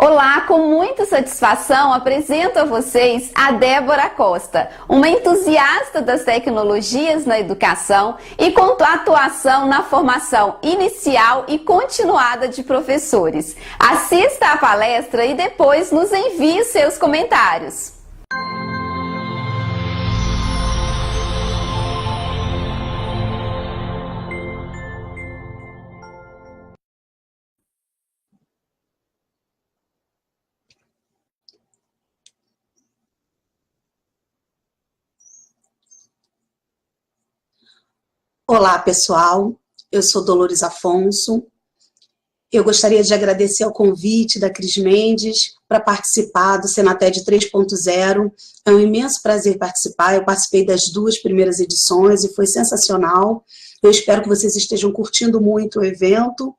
Olá, com muita satisfação apresento a vocês a Débora Costa, uma entusiasta das tecnologias na educação e com atuação na formação inicial e continuada de professores. Assista à palestra e depois nos envie seus comentários. Olá, pessoal. Eu sou Dolores Afonso. Eu gostaria de agradecer ao convite da Cris Mendes para participar do Senated 3.0. É um imenso prazer participar. Eu participei das 2 primeiras edições e foi sensacional. Eu espero que vocês estejam curtindo muito o evento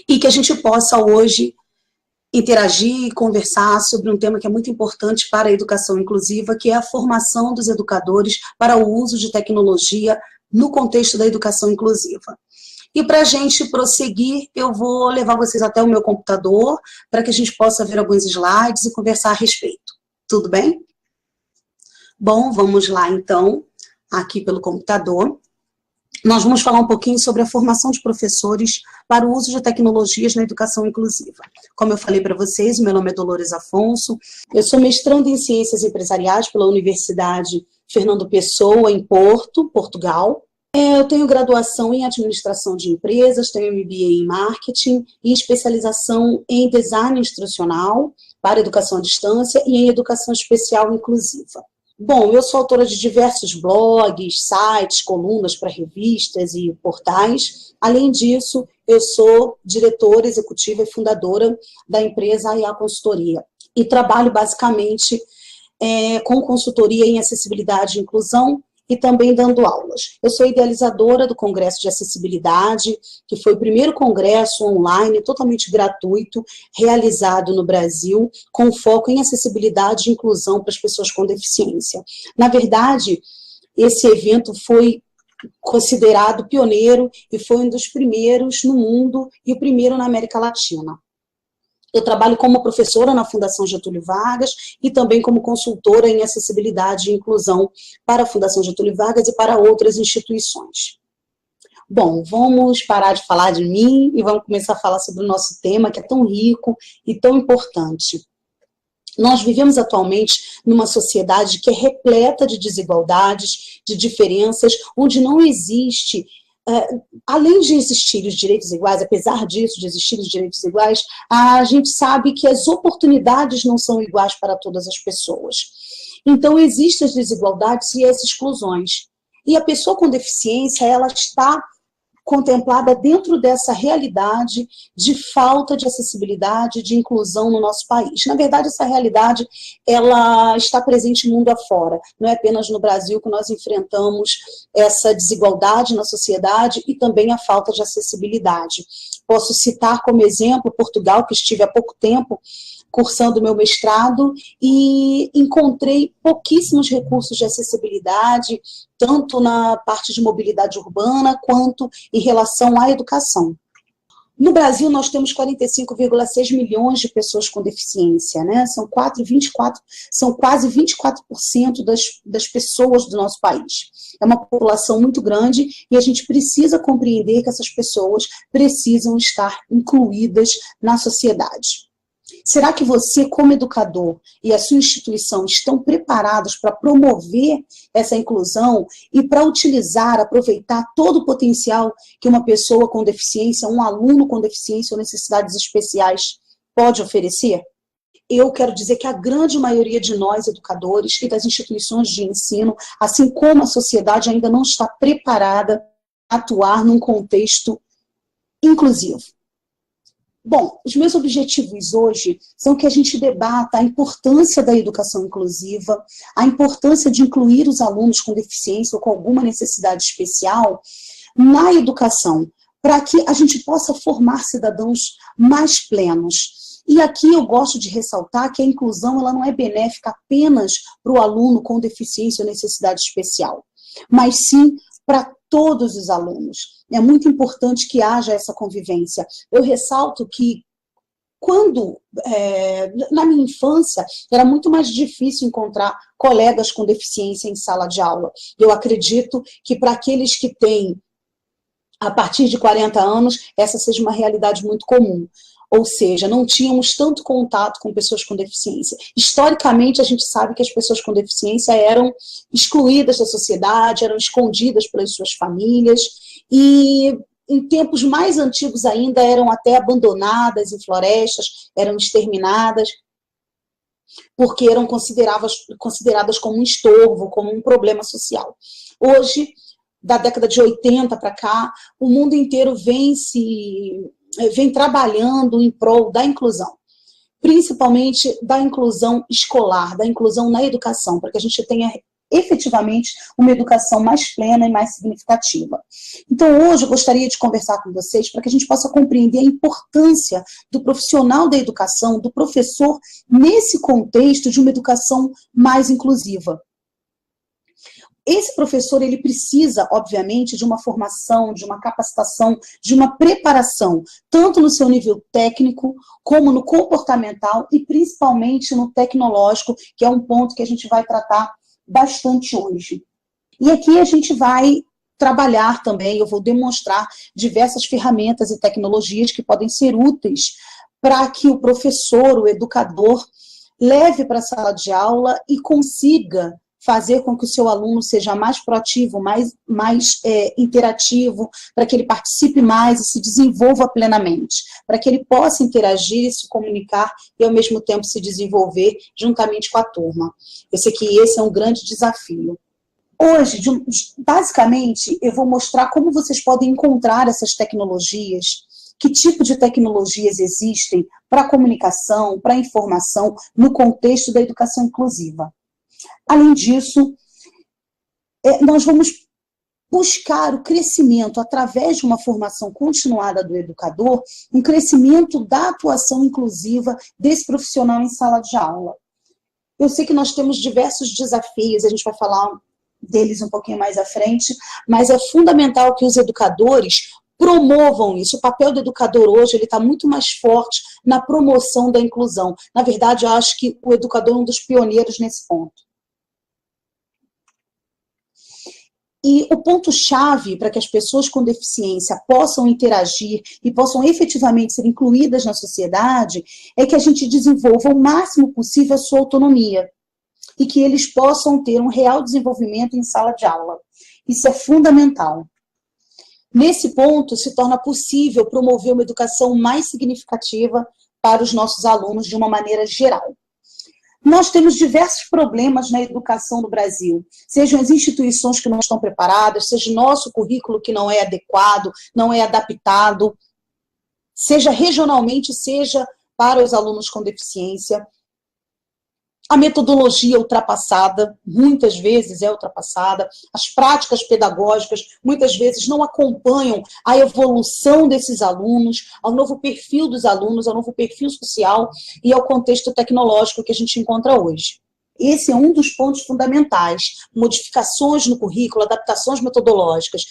e que a gente possa hoje interagir e conversar sobre um tema que é muito importante para a educação inclusiva, que é a formação dos educadores para o uso de tecnologia no contexto da educação inclusiva. E para a gente prosseguir, eu vou levar vocês até o meu computador, para que a gente possa ver alguns slides e conversar a respeito. Tudo bem? Bom, vamos lá então, aqui pelo computador. Nós vamos falar um pouquinho sobre a formação de professores para o uso de tecnologias na educação inclusiva. Como eu falei para vocês, meu nome é Dolores Afonso, eu sou mestranda em Ciências Empresariais pela Universidade Fernando Pessoa, em Porto, Portugal. Eu tenho graduação em Administração de Empresas, tenho MBA em Marketing e especialização em Design Instrucional para Educação à Distância e em Educação Especial Inclusiva. Bom, eu sou autora de diversos blogs, sites, colunas para revistas e portais. Além disso, eu sou diretora executiva e fundadora da empresa AIA Consultoria e trabalho basicamente com consultoria em acessibilidade e inclusão e também dando aulas. Eu sou idealizadora do Congresso de Acessibilidade, que foi o primeiro congresso online totalmente gratuito, realizado no Brasil, com foco em acessibilidade e inclusão para as pessoas com deficiência. Na verdade, esse evento foi considerado pioneiro e foi um dos primeiros no mundo e o primeiro na América Latina. Eu trabalho como professora na Fundação Getúlio Vargas e também como consultora em acessibilidade e inclusão para a Fundação Getúlio Vargas e para outras instituições. Bom, vamos parar de falar de mim e vamos começar a falar sobre o nosso tema, que é tão rico e tão importante. Nós vivemos atualmente numa sociedade que é repleta de desigualdades, de diferenças, onde não existe... além de existirem os direitos iguais, apesar disso, de existirem os direitos iguais, a gente sabe que as oportunidades não são iguais para todas as pessoas. Então, existem as desigualdades e as exclusões. E a pessoa com deficiência, ela está contemplada dentro dessa realidade de falta de acessibilidade, de inclusão no nosso país. Na verdade, essa realidade, ela está presente mundo afora. Não é apenas no Brasil que nós enfrentamos essa desigualdade na sociedade e também a falta de acessibilidade. Posso citar como exemplo Portugal, que estive há pouco tempo cursando meu mestrado e encontrei pouquíssimos recursos de acessibilidade, tanto na parte de mobilidade urbana, quanto em relação à educação. No Brasil, nós temos 45,6 milhões de pessoas com deficiência, né? São quase 24% das pessoas do nosso país. É uma população muito grande e a gente precisa compreender que essas pessoas precisam estar incluídas na sociedade. Será que você, como educador, e a sua instituição estão preparados para promover essa inclusão e para utilizar, aproveitar todo o potencial que uma pessoa com deficiência, um aluno com deficiência ou necessidades especiais pode oferecer? Eu quero dizer que a grande maioria de nós, educadores e das instituições de ensino, assim como a sociedade, ainda não está preparada a atuar num contexto inclusivo. Bom, os meus objetivos hoje são que a gente debata a importância da educação inclusiva, a importância de incluir os alunos com deficiência ou com alguma necessidade especial na educação, para que a gente possa formar cidadãos mais plenos. E aqui eu gosto de ressaltar que a inclusão ela não é benéfica apenas para o aluno com deficiência ou necessidade especial, mas sim para todos os alunos. É muito importante que haja essa convivência. Eu ressalto que Quando, na minha infância, era muito mais difícil encontrar colegas com deficiência em sala de aula. Eu acredito que para aqueles que têm, a partir de 40 anos, essa seja uma realidade muito comum. Ou seja, não tínhamos tanto contato com pessoas com deficiência. Historicamente, a gente sabe que as pessoas com deficiência eram excluídas da sociedade, eram escondidas pelas suas famílias, e em tempos mais antigos ainda eram até abandonadas em florestas, eram exterminadas, porque eram consideradas como um estorvo, como um problema social. Hoje, da década de 80 para cá, o mundo inteiro vem trabalhando em prol da inclusão, principalmente da inclusão escolar, da inclusão na educação, para que a gente tenha efetivamente uma educação mais plena e mais significativa. Então, hoje eu gostaria de conversar com vocês para que a gente possa compreender a importância do profissional da educação, do professor, nesse contexto de uma educação mais inclusiva. Esse professor, ele precisa, obviamente, de uma formação, de uma capacitação, de uma preparação, tanto no seu nível técnico, como no comportamental e principalmente no tecnológico, que é um ponto que a gente vai tratar bastante hoje. E aqui a gente vai trabalhar também, eu vou demonstrar diversas ferramentas e tecnologias que podem ser úteis para que o professor, o educador, leve para a sala de aula e consiga fazer com que o seu aluno seja mais proativo, mais interativo, para que ele participe mais e se desenvolva plenamente, para que ele possa interagir, se comunicar e, ao mesmo tempo, se desenvolver juntamente com a turma. Eu sei que esse é um grande desafio. Hoje, basicamente, eu vou mostrar como vocês podem encontrar essas tecnologias, que tipo de tecnologias existem para a comunicação, para a informação, no contexto da educação inclusiva. Além disso, nós vamos buscar o crescimento, através de uma formação continuada do educador, um crescimento da atuação inclusiva desse profissional em sala de aula. Eu sei que nós temos diversos desafios, a gente vai falar deles um pouquinho mais à frente, mas é fundamental que os educadores promovam isso. O papel do educador hoje está muito mais forte na promoção da inclusão. Na verdade, eu acho que o educador é um dos pioneiros nesse ponto. E o ponto-chave para que as pessoas com deficiência possam interagir e possam efetivamente ser incluídas na sociedade é que a gente desenvolva o máximo possível a sua autonomia e que eles possam ter um real desenvolvimento em sala de aula. Isso é fundamental. Nesse ponto, se torna possível promover uma educação mais significativa para os nossos alunos de uma maneira geral. Nós temos diversos problemas na educação no Brasil, sejam as instituições que não estão preparadas, seja o nosso currículo que não é adequado, não é adaptado, seja regionalmente, seja para os alunos com deficiência. A metodologia ultrapassada, muitas vezes é ultrapassada, as práticas pedagógicas muitas vezes não acompanham a evolução desses alunos, ao novo perfil dos alunos, ao novo perfil social e ao contexto tecnológico que a gente encontra hoje. Esse é um dos pontos fundamentais, modificações no currículo, adaptações metodológicas.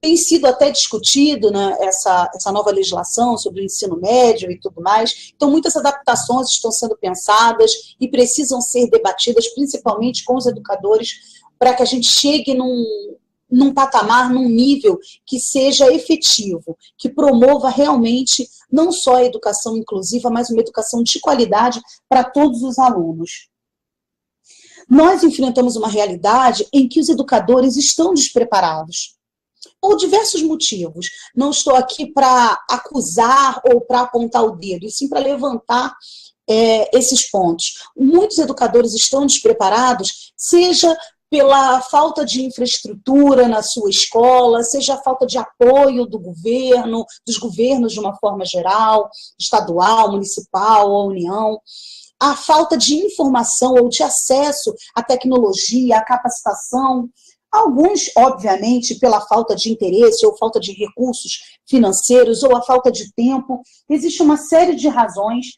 Tem sido até discutido, né, essa nova legislação sobre o ensino médio e tudo mais. Então, muitas adaptações estão sendo pensadas e precisam ser debatidas, principalmente com os educadores, para que a gente chegue num patamar, num nível que seja efetivo, que promova realmente não só a educação inclusiva, mas uma educação de qualidade para todos os alunos. Nós enfrentamos uma realidade em que os educadores estão despreparados, por diversos motivos. Não estou aqui para acusar ou para apontar o dedo, e sim para levantar esses pontos. Muitos educadores estão despreparados, seja pela falta de infraestrutura na sua escola, seja a falta de apoio do governo, dos governos de uma forma geral, estadual, municipal ou União, a falta de informação ou de acesso à tecnologia, à capacitação. Alguns, obviamente, pela falta de interesse ou falta de recursos financeiros ou a falta de tempo. Existe uma série de razões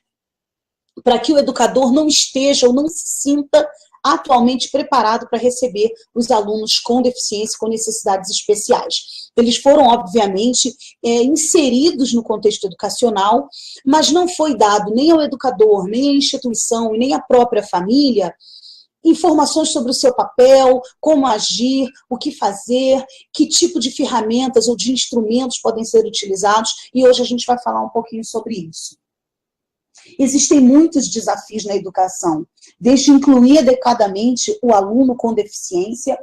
para que o educador não esteja ou não se sinta atualmente preparado para receber os alunos com deficiência, com necessidades especiais. Eles foram, obviamente, inseridos no contexto educacional, mas não foi dado nem ao educador, nem à instituição e nem à própria família informações sobre o seu papel, como agir, o que fazer, que tipo de ferramentas ou de instrumentos podem ser utilizados, e hoje a gente vai falar um pouquinho sobre isso. Existem muitos desafios na educação, desde incluir adequadamente o aluno com deficiência,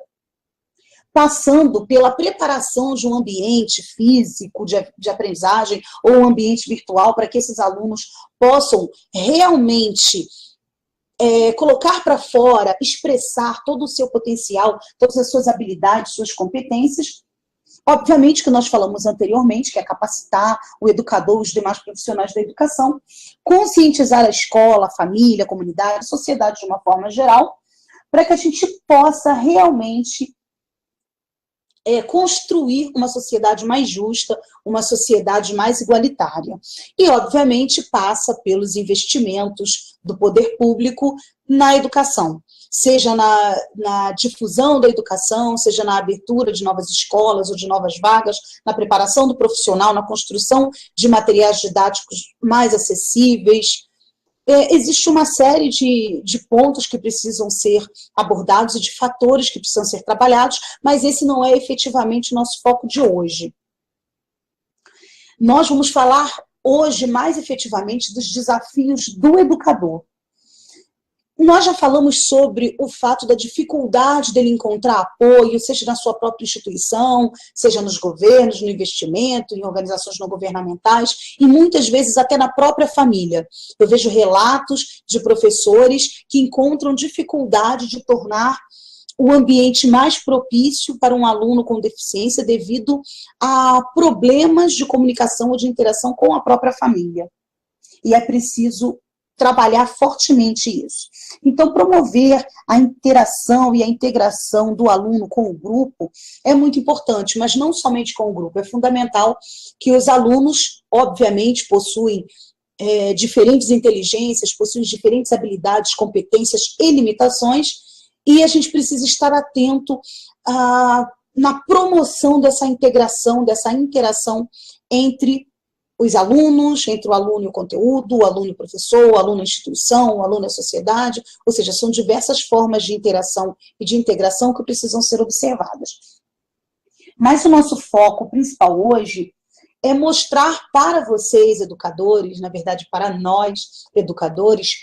passando pela preparação de um ambiente físico de aprendizagem ou um ambiente virtual para que esses alunos possam realmente colocar para fora, expressar todo o seu potencial, todas as suas habilidades, suas competências. Obviamente que nós falamos anteriormente, que é capacitar o educador, os demais profissionais da educação, conscientizar a escola, a família, a comunidade, a sociedade de uma forma geral, para que a gente possa realmente construir uma sociedade mais justa, uma sociedade mais igualitária. E, obviamente, passa pelos investimentos do poder público na educação, seja na difusão da educação, seja na abertura de novas escolas ou de novas vagas, na preparação do profissional, na construção de materiais didáticos mais acessíveis. Existe uma série de pontos que precisam ser abordados e de fatores que precisam ser trabalhados, mas esse não é efetivamente o nosso foco de hoje. Nós vamos falar hoje mais efetivamente dos desafios do educador. Nós já falamos sobre o fato da dificuldade dele encontrar apoio, seja na sua própria instituição, seja nos governos, no investimento, em organizações não governamentais, e muitas vezes até na própria família. Eu vejo relatos de professores que encontram dificuldade de tornar o ambiente mais propício para um aluno com deficiência devido a problemas de comunicação ou de interação com a própria família. E é preciso trabalhar fortemente isso. Então, promover a interação e a integração do aluno com o grupo é muito importante, mas não somente com o grupo. É fundamental que os alunos, obviamente, possuem diferentes inteligências, possuem diferentes habilidades, competências e limitações, e a gente precisa estar atento na promoção dessa integração, dessa interação entre os alunos, entre o aluno e o conteúdo, o aluno e o professor, o aluno e a instituição, o aluno e a sociedade, ou seja, são diversas formas de interação e de integração que precisam ser observadas. Mas o nosso foco principal hoje é mostrar para vocês, educadores, na verdade para nós, educadores,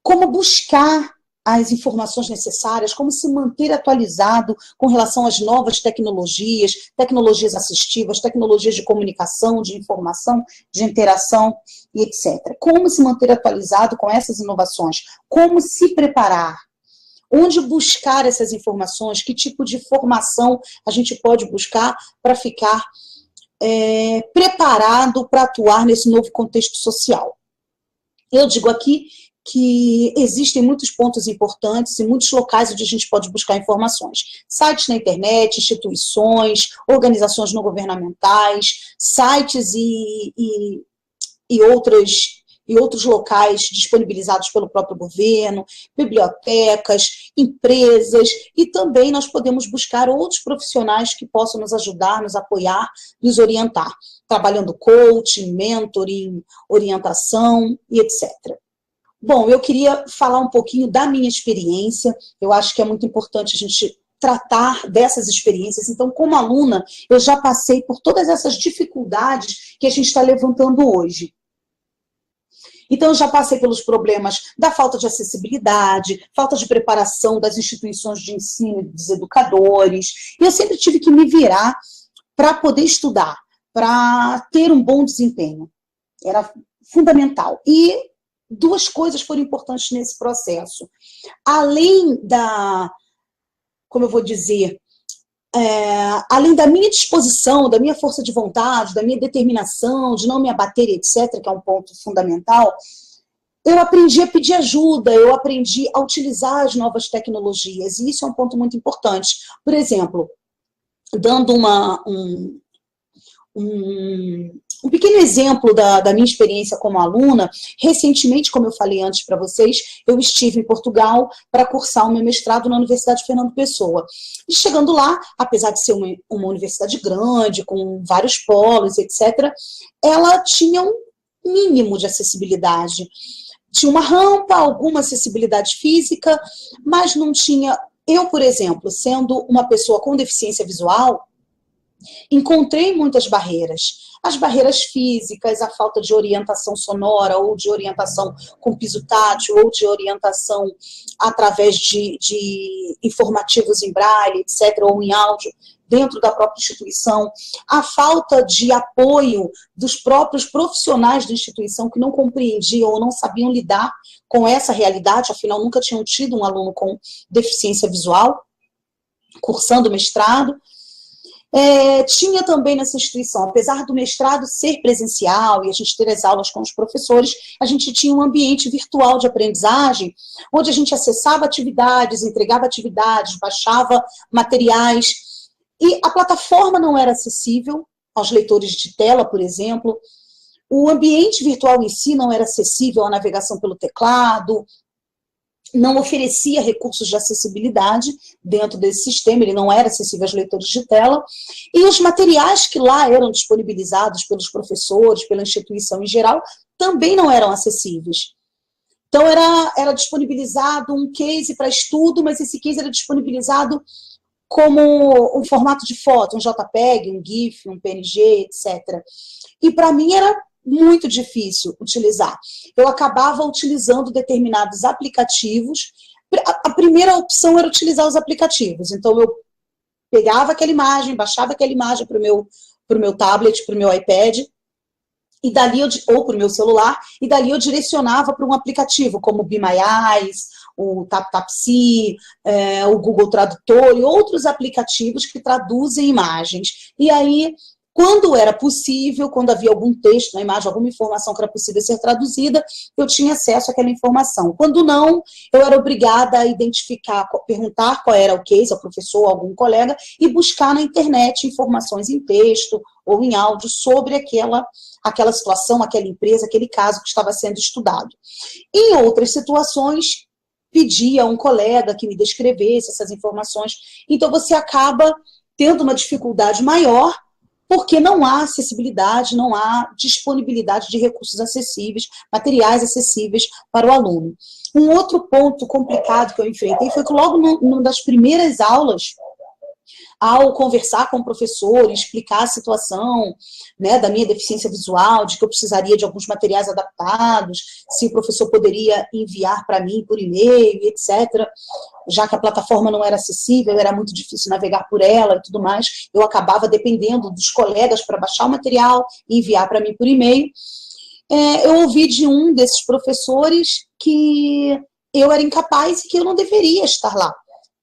como buscar as informações necessárias, como se manter atualizado com relação às novas tecnologias, tecnologias assistivas, tecnologias de comunicação, de informação, de interação e etc. Como se manter atualizado com essas inovações? Como se preparar? Onde buscar essas informações? Que tipo de formação a gente pode buscar para ficar preparado para atuar nesse novo contexto social? Eu digo aqui que existem muitos pontos importantes e muitos locais onde a gente pode buscar informações. Sites na internet, instituições, organizações não governamentais, sites e outros locais disponibilizados pelo próprio governo, bibliotecas, empresas, e também nós podemos buscar outros profissionais que possam nos ajudar, nos apoiar, nos orientar, trabalhando coaching, mentoring, orientação e etc. Bom, eu queria falar um pouquinho da minha experiência. Eu acho que é muito importante a gente tratar dessas experiências. Então, como aluna, eu já passei por todas essas dificuldades que a gente está levantando hoje. Então, eu já passei pelos problemas da falta de acessibilidade, falta de preparação das instituições de ensino e dos educadores. E eu sempre tive que me virar para poder estudar, para ter um bom desempenho. Era fundamental. E duas coisas foram importantes nesse processo. Além da, como eu vou dizer, além da minha disposição, da minha força de vontade, da minha determinação, de não me abater, etc., que é um ponto fundamental, eu aprendi a pedir ajuda, eu aprendi a utilizar as novas tecnologias, e isso é um ponto muito importante. Por exemplo, dando um Um pequeno exemplo da minha experiência como aluna, recentemente, como eu falei antes para vocês, eu estive em Portugal para cursar o meu mestrado na Universidade Fernando Pessoa. E chegando lá, apesar de ser uma universidade grande, com vários polos, etc., ela tinha um mínimo de acessibilidade. Tinha uma rampa, alguma acessibilidade física, mas não tinha... Eu, por exemplo, sendo uma pessoa com deficiência visual, encontrei muitas barreiras. As barreiras físicas, a falta de orientação sonora, ou de orientação com piso tátil, ou de orientação através de informativos em braille, etc., ou em áudio, dentro da própria instituição. A falta de apoio dos próprios profissionais da instituição que não compreendiam ou não sabiam lidar com essa realidade, afinal, nunca tinham tido um aluno com deficiência visual, cursando mestrado. Tinha também nessa instituição, apesar do mestrado ser presencial e a gente ter as aulas com os professores, a gente tinha um ambiente virtual de aprendizagem, onde a gente acessava atividades, entregava atividades, baixava materiais, e a plataforma não era acessível aos leitores de tela, por exemplo, o ambiente virtual em si não era acessível à navegação pelo teclado, não oferecia recursos de acessibilidade dentro desse sistema, ele não era acessível aos leitores de tela, e os materiais que lá eram disponibilizados pelos professores, pela instituição em geral, também não eram acessíveis. Então era disponibilizado um case para estudo, mas esse case era disponibilizado como um formato de foto, um JPEG, um GIF, um PNG, etc. E para mim era muito difícil utilizar. Eu acabava utilizando determinados aplicativos. A primeira opção era utilizar os aplicativos. Então, eu pegava aquela imagem, baixava aquela imagem para o meu tablet, para o meu iPad, e dali ou para o meu celular, e dali eu direcionava para um aplicativo, como o Be My Eyes, o TapTapSee, o Google Tradutor e outros aplicativos que traduzem imagens. E aí, quando era possível, quando havia algum texto na imagem, alguma informação que era possível ser traduzida, eu tinha acesso àquela informação. Quando não, eu era obrigada a identificar, perguntar qual era o case ao professor ou algum colega e buscar na internet informações em texto ou em áudio sobre aquela situação, aquela empresa, aquele caso que estava sendo estudado. Em outras situações, pedia a um colega que me descrevesse essas informações. Então, você acaba tendo uma dificuldade maior porque não há acessibilidade, não há disponibilidade de recursos acessíveis, materiais acessíveis para o aluno. Um outro ponto complicado que eu enfrentei foi que logo numa das primeiras aulas, ao conversar com o professor, explicar a situação, né, da minha deficiência visual, de que eu precisaria de alguns materiais adaptados, se o professor poderia enviar para mim por e-mail, etc., já que a plataforma não era acessível, era muito difícil navegar por ela e tudo mais, eu acabava dependendo dos colegas para baixar o material e enviar para mim por e-mail. Eu ouvi de um desses professores que eu era incapaz e que eu não deveria estar lá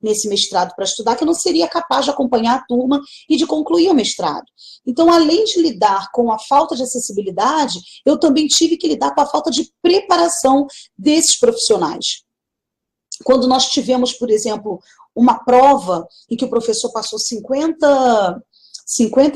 nesse mestrado para estudar, que eu não seria capaz de acompanhar a turma e de concluir o mestrado. Então, além de lidar com a falta de acessibilidade, eu também tive que lidar com a falta de preparação desses profissionais. Quando nós tivemos, por exemplo, uma prova em que o professor passou 50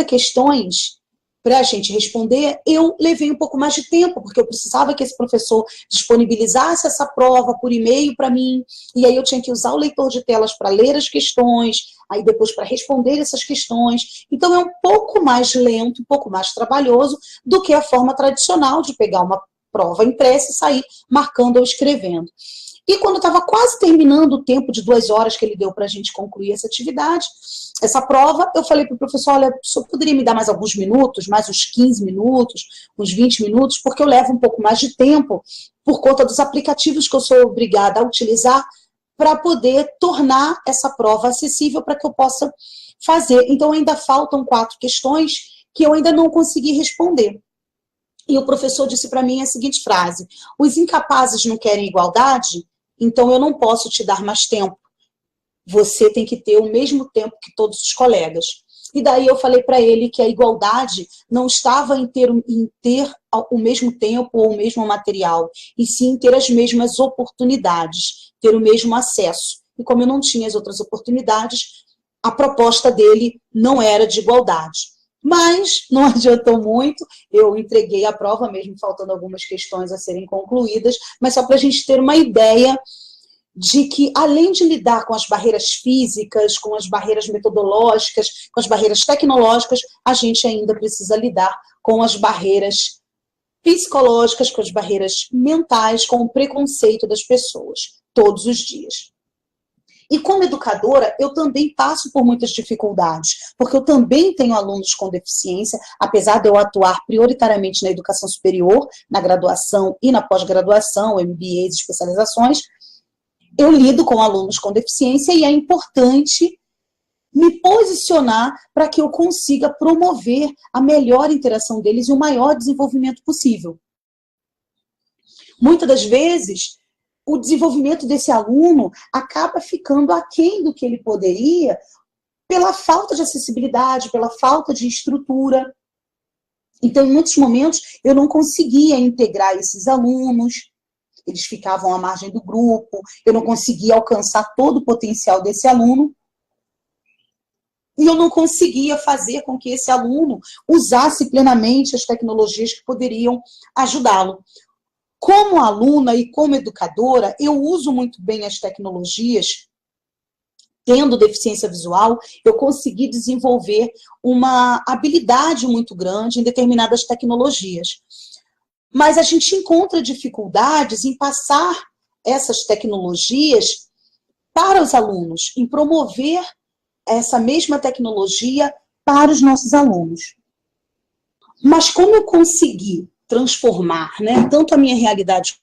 questões para a gente responder, eu levei um pouco mais de tempo, porque eu precisava que esse professor disponibilizasse essa prova por e-mail para mim, e aí eu tinha que usar o leitor de telas para ler as questões, aí depois para responder essas questões. Então é um pouco mais lento, um pouco mais trabalhoso do que a forma tradicional de pegar uma prova impressa e sair marcando ou escrevendo. E quando estava quase terminando o tempo de 2 horas que ele deu para a gente concluir essa atividade, essa prova, eu falei para o professor, olha, o senhor poderia me dar mais alguns minutos, mais uns 15 minutos, uns 20 minutos, porque eu levo um pouco mais de tempo por conta dos aplicativos que eu sou obrigada a utilizar para poder tornar essa prova acessível para que eu possa fazer. Então, ainda faltam 4 questões que eu ainda não consegui responder. E o professor disse para mim a seguinte frase: os incapazes não querem igualdade, então eu não posso te dar mais tempo. Você tem que ter o mesmo tempo que todos os colegas. E daí eu falei para ele que a igualdade não estava em ter o mesmo tempo ou o mesmo material, e sim em ter as mesmas oportunidades, ter o mesmo acesso. E como eu não tinha as outras oportunidades, a proposta dele não era de igualdade. Mas não adiantou muito, eu entreguei a prova, mesmo faltando algumas questões a serem concluídas, mas só para a gente ter uma ideia de que, além de lidar com as barreiras físicas, com as barreiras metodológicas, com as barreiras tecnológicas, a gente ainda precisa lidar com as barreiras psicológicas, com as barreiras mentais, com o preconceito das pessoas, todos os dias. E como educadora, eu também passo por muitas dificuldades, porque eu também tenho alunos com deficiência, apesar de eu atuar prioritariamente na educação superior, na graduação e na pós-graduação, MBAs e especializações, eu lido com alunos com deficiência e é importante me posicionar para que eu consiga promover a melhor interação deles e o maior desenvolvimento possível. Muitas das vezes, o desenvolvimento desse aluno acaba ficando aquém do que ele poderia pela falta de acessibilidade, pela falta de estrutura. Então, em muitos momentos, eu não conseguia integrar esses alunos, eles ficavam à margem do grupo, eu não conseguia alcançar todo o potencial desse aluno, e eu não conseguia fazer com que esse aluno usasse plenamente as tecnologias que poderiam ajudá-lo. Como aluna e como educadora, eu uso muito bem as tecnologias. Tendo deficiência visual, eu consegui desenvolver uma habilidade muito grande em determinadas tecnologias. Mas a gente encontra dificuldades em passar essas tecnologias para os alunos, em promover essa mesma tecnologia para os nossos alunos. Mas como eu consegui transformar, né, tanto a minha realidade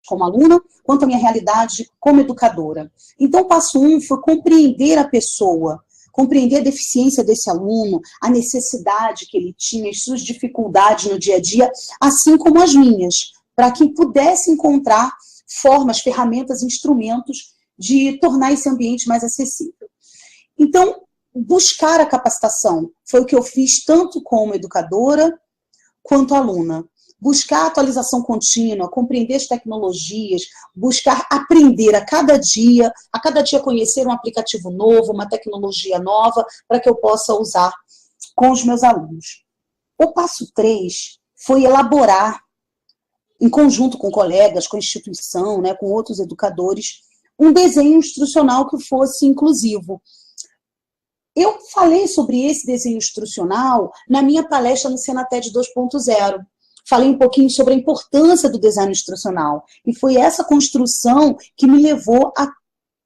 como aluna, quanto a minha realidade como educadora? Então, o passo 1 foi compreender a pessoa, compreender a deficiência desse aluno, a necessidade que ele tinha, as suas dificuldades no dia a dia, assim como as minhas, para que pudesse encontrar formas, ferramentas, instrumentos de tornar esse ambiente mais acessível. Então, buscar a capacitação foi o que eu fiz tanto como educadora quanto aluna. Buscar a atualização contínua, compreender as tecnologias, buscar aprender a cada dia conhecer um aplicativo novo, uma tecnologia nova, para que eu possa usar com os meus alunos. O passo 3 foi elaborar, em conjunto com colegas, com a instituição, né, com outros educadores, um desenho instrucional que fosse inclusivo. Eu falei sobre esse desenho instrucional na minha palestra no Senated 2.0. Falei um pouquinho sobre a importância do design instrucional. E foi essa construção que me levou a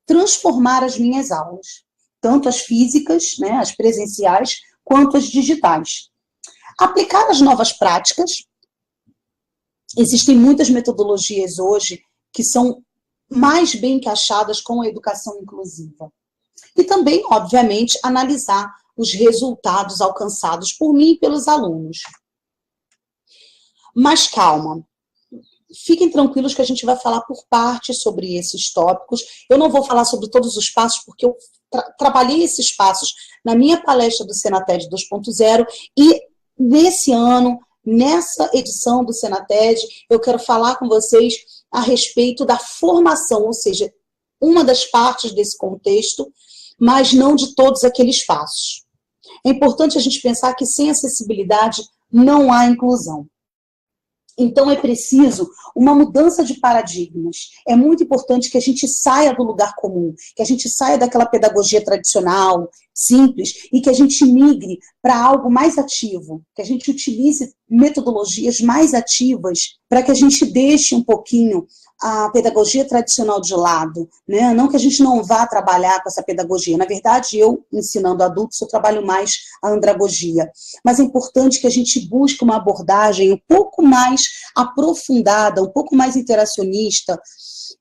transformar as minhas aulas. Tanto as físicas, né, as presenciais, quanto as digitais. Aplicar as novas práticas. Existem muitas metodologias hoje que são mais bem encaixadas com a educação inclusiva. E também, obviamente, analisar os resultados alcançados por mim e pelos alunos. Mas calma, fiquem tranquilos que a gente vai falar por partes sobre esses tópicos. Eu não vou falar sobre todos os passos, porque eu trabalhei esses passos na minha palestra do Senated 2.0 e nesse ano, nessa edição do Senated, eu quero falar com vocês a respeito da formação, ou seja, uma das partes desse contexto, mas não de todos aqueles passos. É importante a gente pensar que sem acessibilidade não há inclusão. Então, é preciso uma mudança de paradigmas. É muito importante que a gente saia do lugar comum, que a gente saia daquela pedagogia tradicional, simples, e que a gente migre para algo mais ativo, que a gente utilize metodologias mais ativas para que a gente deixe um pouquinho a pedagogia tradicional de lado, né? Não que a gente não vá trabalhar com essa pedagogia. Na verdade, eu, ensinando adultos, eu trabalho mais a andragogia. Mas é importante que a gente busque uma abordagem um pouco mais aprofundada, um pouco mais interacionista,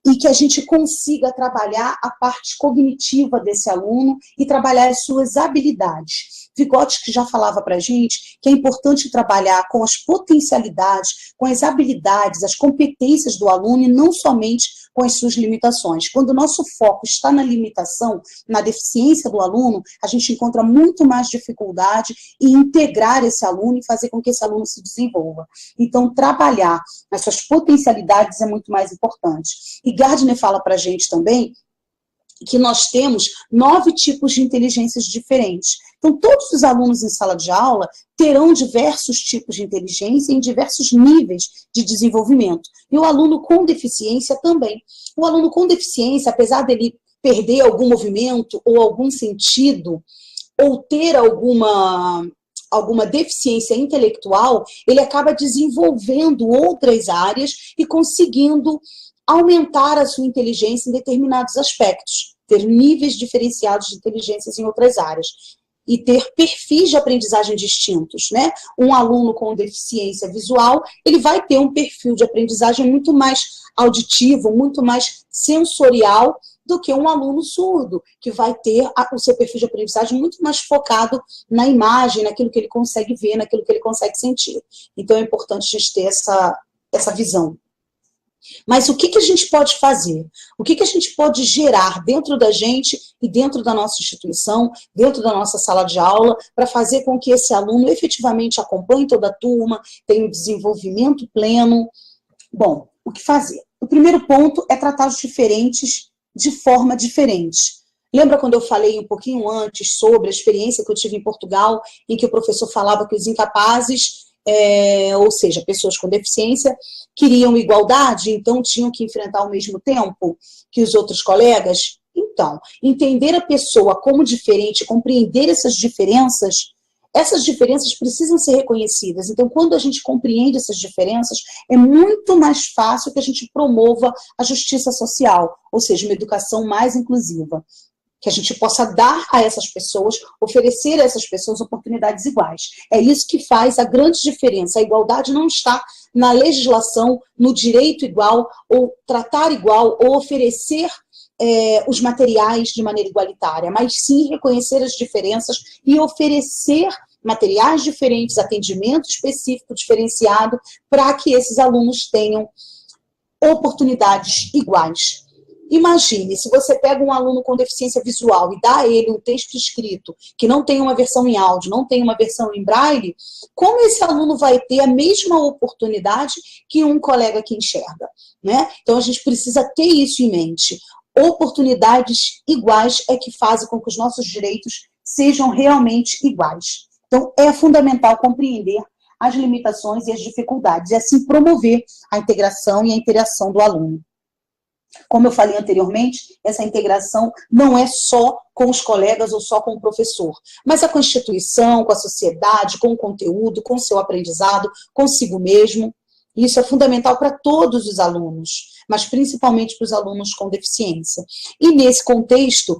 e que a gente consiga trabalhar a parte cognitiva desse aluno e trabalhar as suas habilidades. Vygotsky já falava para a gente que é importante trabalhar com as potencialidades, com as habilidades, as competências do aluno e não somente com as suas limitações. Quando o nosso foco está na limitação, na deficiência do aluno, a gente encontra muito mais dificuldade em integrar esse aluno e fazer com que esse aluno se desenvolva. Então, trabalhar nas suas potencialidades é muito mais importante. E Gardner fala para a gente também que nós temos 9 tipos de inteligências diferentes. Então, todos os alunos em sala de aula terão diversos tipos de inteligência em diversos níveis de desenvolvimento. E o aluno com deficiência também. O aluno com deficiência, apesar dele perder algum movimento ou algum sentido, ou ter alguma deficiência intelectual, ele acaba desenvolvendo outras áreas e conseguindo aumentar a sua inteligência em determinados aspectos, ter níveis diferenciados de inteligências em outras áreas e ter perfis de aprendizagem distintos, né? Um aluno com deficiência visual, ele vai ter um perfil de aprendizagem muito mais auditivo, muito mais sensorial do que um aluno surdo, que vai ter o seu perfil de aprendizagem muito mais focado na imagem, naquilo que ele consegue ver, naquilo que ele consegue sentir. Então é importante a gente ter essa visão. Mas o que a gente pode fazer? O que a gente pode gerar dentro da gente e dentro da nossa instituição, dentro da nossa sala de aula, para fazer com que esse aluno efetivamente acompanhe toda a turma, tenha um desenvolvimento pleno? Bom, o que fazer? O primeiro ponto é tratar os diferentes de forma diferente. Lembra quando eu falei um pouquinho antes sobre a experiência que eu tive em Portugal, em que o professor falava que os incapazes, ou seja, pessoas com deficiência, queriam igualdade, então tinham que enfrentar ao mesmo tempo que os outros colegas? Então, entender a pessoa como diferente, compreender essas diferenças precisam ser reconhecidas. Então, quando a gente compreende essas diferenças, é muito mais fácil que a gente promova a justiça social, ou seja, uma educação mais inclusiva. Que a gente possa dar a essas pessoas, oferecer a essas pessoas oportunidades iguais. É isso que faz a grande diferença. A igualdade não está na legislação, no direito igual, ou tratar igual, ou oferecer os materiais de maneira igualitária, mas sim reconhecer as diferenças e oferecer materiais diferentes, atendimento específico diferenciado, para que esses alunos tenham oportunidades iguais. Imagine, se você pega um aluno com deficiência visual e dá a ele um texto escrito, que não tem uma versão em áudio, não tem uma versão em braille, como esse aluno vai ter a mesma oportunidade que um colega que enxerga, né? Então, a gente precisa ter isso em mente. Oportunidades iguais é que fazem com que os nossos direitos sejam realmente iguais. Então, é fundamental compreender as limitações e as dificuldades, e assim promover a integração e a interação do aluno. Como eu falei anteriormente, essa integração não é só com os colegas ou só com o professor, mas é com a instituição, com a sociedade, com o conteúdo, com o seu aprendizado, consigo mesmo. Isso é fundamental para todos os alunos, mas principalmente para os alunos com deficiência. E nesse contexto,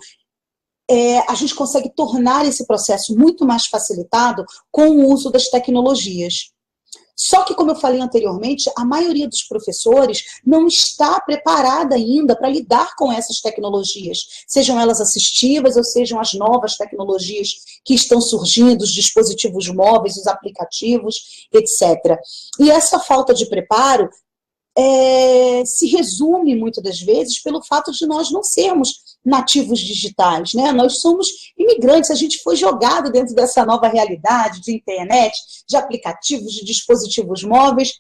a gente consegue tornar esse processo muito mais facilitado com o uso das tecnologias. Só que, como eu falei anteriormente, a maioria dos professores não está preparada ainda para lidar com essas tecnologias, sejam elas assistivas ou sejam as novas tecnologias que estão surgindo, os dispositivos móveis, os aplicativos, etc. E essa falta de preparo se resume, muitas das vezes, pelo fato de nós não sermos nativos digitais, né? Nós somos imigrantes, a gente foi jogado dentro dessa nova realidade de internet, de aplicativos, de dispositivos móveis,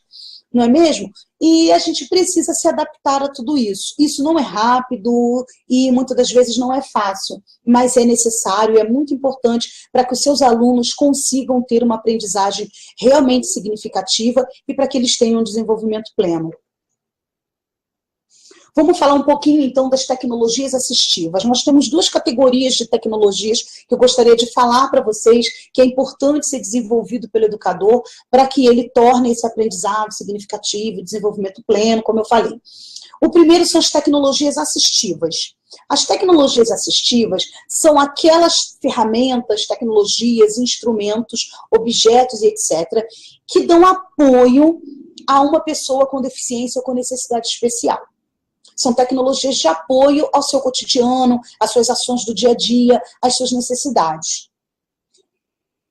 não é mesmo? E a gente precisa se adaptar a tudo isso. Isso não é rápido e muitas das vezes não é fácil, mas é necessário e é muito importante para que os seus alunos consigam ter uma aprendizagem realmente significativa e para que eles tenham um desenvolvimento pleno. Vamos falar um pouquinho, então, das tecnologias assistivas. Nós temos duas categorias de tecnologias que eu gostaria de falar para vocês, que é importante ser desenvolvido pelo educador para que ele torne esse aprendizado significativo, desenvolvimento pleno, como eu falei. O primeiro são as tecnologias assistivas. As tecnologias assistivas são aquelas ferramentas, tecnologias, instrumentos, objetos e etc., que dão apoio a uma pessoa com deficiência ou com necessidade especial. São tecnologias de apoio ao seu cotidiano, às suas ações do dia a dia, às suas necessidades.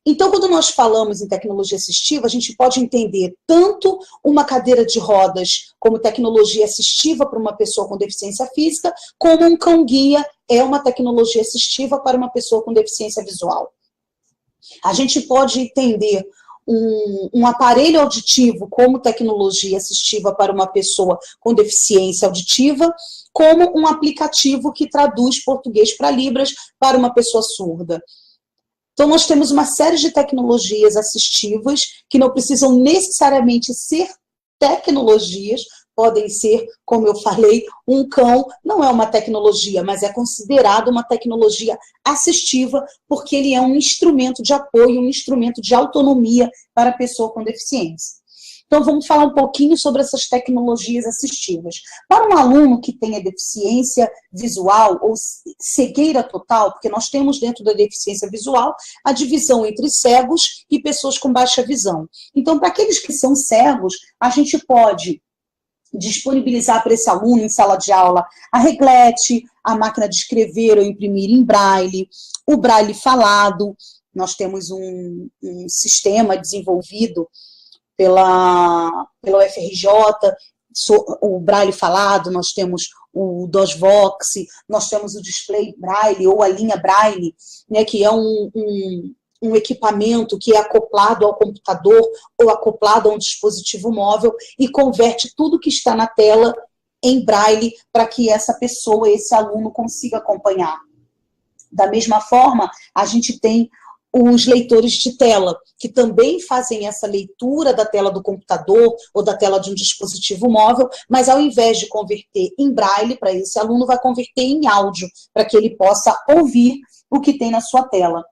Então, quando nós falamos em tecnologia assistiva, a gente pode entender tanto uma cadeira de rodas como tecnologia assistiva para uma pessoa com deficiência física, como um cão-guia é uma tecnologia assistiva para uma pessoa com deficiência visual. A gente pode entender um aparelho auditivo como tecnologia assistiva para uma pessoa com deficiência auditiva, como um aplicativo que traduz português para Libras para uma pessoa surda. Então, nós temos uma série de tecnologias assistivas que não precisam necessariamente ser tecnologias, podem ser, como eu falei, um cão não é uma tecnologia, mas é considerado uma tecnologia assistiva, porque ele é um instrumento de apoio, um instrumento de autonomia para a pessoa com deficiência. Então, vamos falar um pouquinho sobre essas tecnologias assistivas. Para um aluno que tenha deficiência visual ou cegueira total, porque nós temos dentro da deficiência visual a divisão entre cegos e pessoas com baixa visão. Então, para aqueles que são cegos, a gente pode disponibilizar para esse aluno em sala de aula a reglete, a máquina de escrever ou imprimir em braille, o braille falado. Nós temos um sistema desenvolvido pela UFRJ, o braille falado, nós temos o DOSVox, nós temos o display braille ou a linha braille, né, que é um equipamento que é acoplado ao computador ou acoplado a um dispositivo móvel e converte tudo que está na tela em braille para que essa pessoa, esse aluno, consiga acompanhar. Da mesma forma, a gente tem os leitores de tela, que também fazem essa leitura da tela do computador ou da tela de um dispositivo móvel, mas ao invés de converter em braille para esse aluno, vai converter em áudio, para que ele possa ouvir o que tem na sua tela.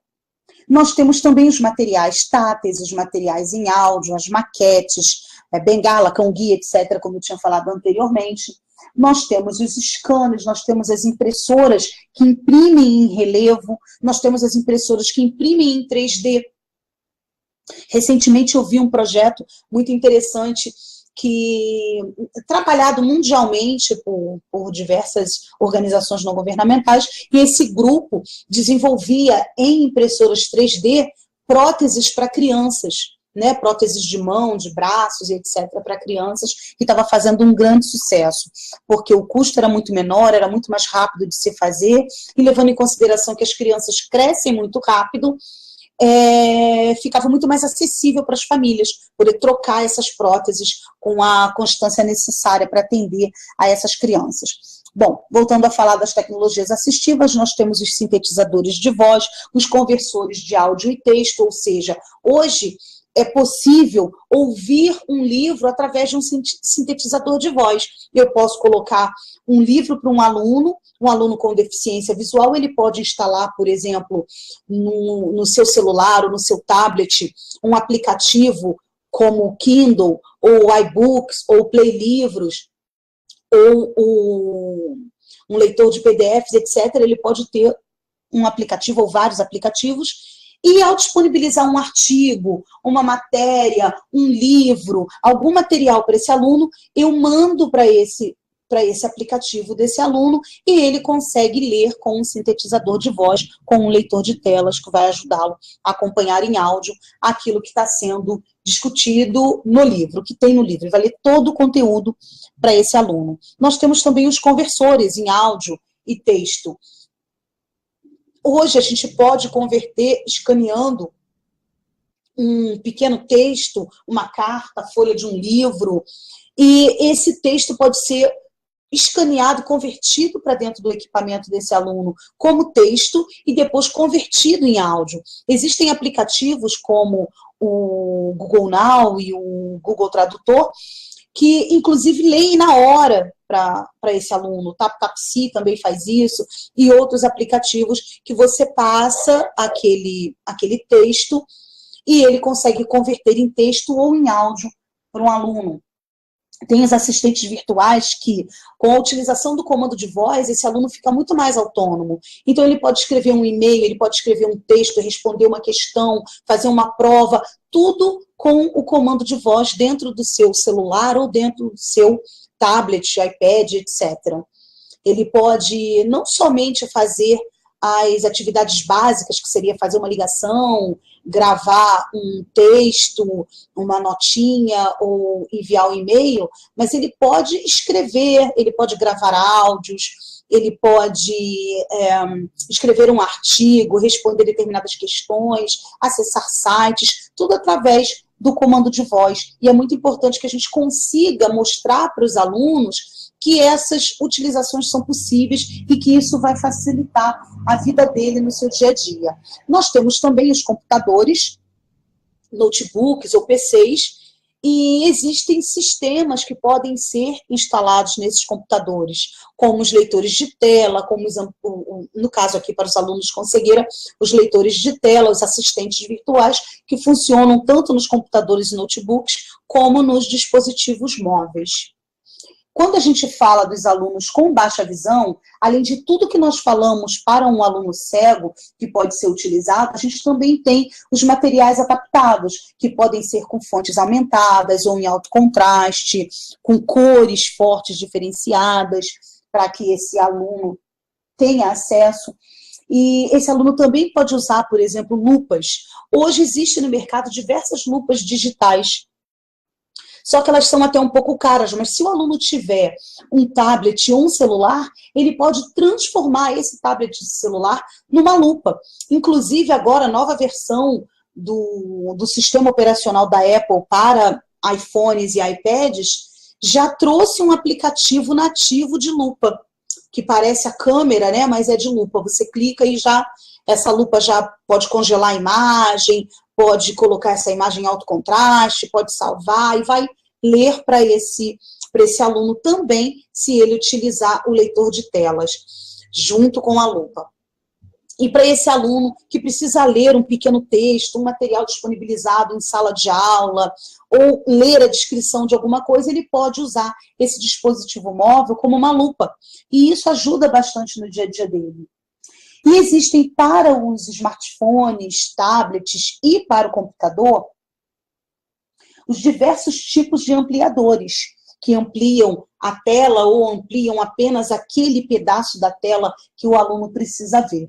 Nós temos também os materiais táteis, os materiais em áudio, as maquetes, bengala, cão-guia, etc., como eu tinha falado anteriormente. Nós temos os scanners, nós temos as impressoras que imprimem em relevo, nós temos as impressoras que imprimem em 3D. Recentemente eu vi um projeto muito interessante que trabalhado mundialmente por diversas organizações não governamentais, e esse grupo desenvolvia em impressoras 3D próteses para crianças, né, próteses de mão, de braços, etc., para crianças, que estava fazendo um grande sucesso, porque o custo era muito menor, era muito mais rápido de se fazer, e levando em consideração que as crianças crescem muito rápido, ficava muito mais acessível para as famílias, poder trocar essas próteses com a constância necessária para atender a essas crianças. Bom, voltando a falar das tecnologias assistivas, nós temos os sintetizadores de voz, os conversores de áudio e texto, ou seja, hoje é possível ouvir um livro através de um sintetizador de voz. Eu posso colocar um livro para um aluno com deficiência visual, ele pode instalar, por exemplo, no seu celular ou no seu tablet, um aplicativo como o Kindle, ou iBooks, ou Play Livros, ou um leitor de PDFs, etc. Ele pode ter um aplicativo ou vários aplicativos. E ao disponibilizar um artigo, uma matéria, um livro, algum material para esse aluno, eu mando para esse aplicativo desse aluno e ele consegue ler com um sintetizador de voz, com um leitor de telas que vai ajudá-lo a acompanhar em áudio aquilo que está sendo discutido no livro, que tem no livro. Ele vai ler todo o conteúdo para esse aluno. Nós temos também os conversores em áudio e texto. Hoje a gente pode converter escaneando um pequeno texto, uma carta, a folha de um livro, e esse texto pode ser escaneado, convertido para dentro do equipamento desse aluno como texto e depois convertido em áudio. Existem aplicativos como o Google Now e o Google Tradutor que, inclusive, leem na hora para esse aluno. O TapTapSee também faz isso, e outros aplicativos que você passa aquele texto e ele consegue converter em texto ou em áudio para um aluno. Tem os assistentes virtuais que, com a utilização do comando de voz, esse aluno fica muito mais autônomo. Então, ele pode escrever um e-mail, ele pode escrever um texto, responder uma questão, fazer uma prova, tudo com o comando de voz dentro do seu celular ou dentro do seu tablet, iPad, etc. Ele pode não somente fazer as atividades básicas, que seria fazer uma ligação, gravar um texto, uma notinha ou enviar um e-mail, mas ele pode escrever, ele pode gravar áudios, ele pode escrever um artigo, responder determinadas questões, acessar sites, tudo através do comando de voz. E é muito importante que a gente consiga mostrar para os alunos que essas utilizações são possíveis e que isso vai facilitar a vida dele no seu dia a dia. Nós temos também os computadores, notebooks ou PCs, e existem sistemas que podem ser instalados nesses computadores, como os leitores de tela, como no caso aqui para os alunos com cegueira, os leitores de tela, os assistentes virtuais, que funcionam tanto nos computadores e notebooks, como nos dispositivos móveis. Quando a gente fala dos alunos com baixa visão, além de tudo que nós falamos para um aluno cego, que pode ser utilizado, a gente também tem os materiais adaptados, que podem ser com fontes aumentadas ou em alto contraste, com cores fortes diferenciadas, para que esse aluno tenha acesso. E esse aluno também pode usar, por exemplo, lupas. Hoje existe no mercado diversas lupas digitais, só que elas são até um pouco caras, mas se o aluno tiver um tablet ou um celular, ele pode transformar esse tablet de celular numa lupa. Inclusive, agora, a nova versão do sistema operacional da Apple para iPhones e iPads já trouxe um aplicativo nativo de lupa, que parece a câmera, né, mas é de lupa. Você clica e essa lupa já pode congelar a imagem, pode colocar essa imagem em alto contraste, pode salvar e vai ler para esse aluno também, se ele utilizar o leitor de telas, junto com a lupa. E para esse aluno que precisa ler um pequeno texto, um material disponibilizado em sala de aula, ou ler a descrição de alguma coisa, ele pode usar esse dispositivo móvel como uma lupa. E isso ajuda bastante no dia a dia dele. E existem para os smartphones, tablets e para o computador, os diversos tipos de ampliadores, que ampliam a tela ou ampliam apenas aquele pedaço da tela que o aluno precisa ver.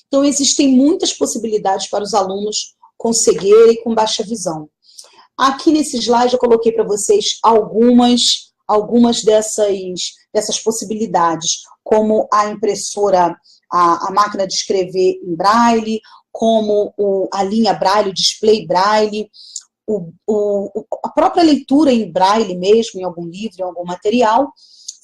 Então, existem muitas possibilidades para os alunos com cegueira e com baixa visão. Aqui nesse slide eu coloquei para vocês algumas dessas possibilidades, como a impressora, a máquina de escrever em braille, como a linha braille, o display braille, a própria leitura em braille mesmo, em algum livro, em algum material,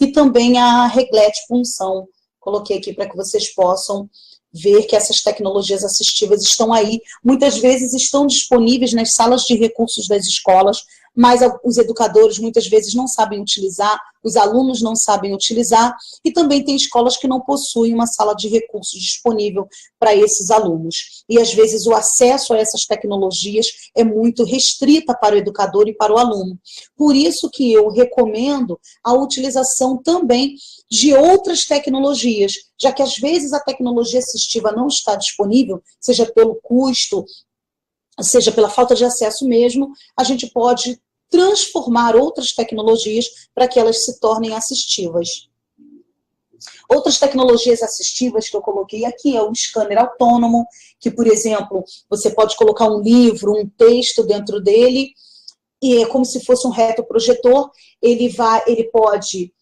e também a reglete punção. Coloquei aqui para que vocês possam ver que essas tecnologias assistivas estão aí, muitas vezes estão disponíveis nas salas de recursos das escolas, mas os educadores muitas vezes não sabem utilizar, os alunos não sabem utilizar, e também tem escolas que não possuem uma sala de recursos disponível para esses alunos. E às vezes o acesso a essas tecnologias é muito restrita para o educador e para o aluno. Por isso que eu recomendo a utilização também de outras tecnologias, já que às vezes a tecnologia assistiva não está disponível, seja pelo custo, seja pela falta de acesso mesmo, a gente pode transformar outras tecnologias para que elas se tornem assistivas. Outras tecnologias assistivas que eu coloquei aqui é o scanner autônomo, que, por exemplo, você pode colocar um livro, um texto dentro dele, e é como se fosse um retroprojetor, ele pode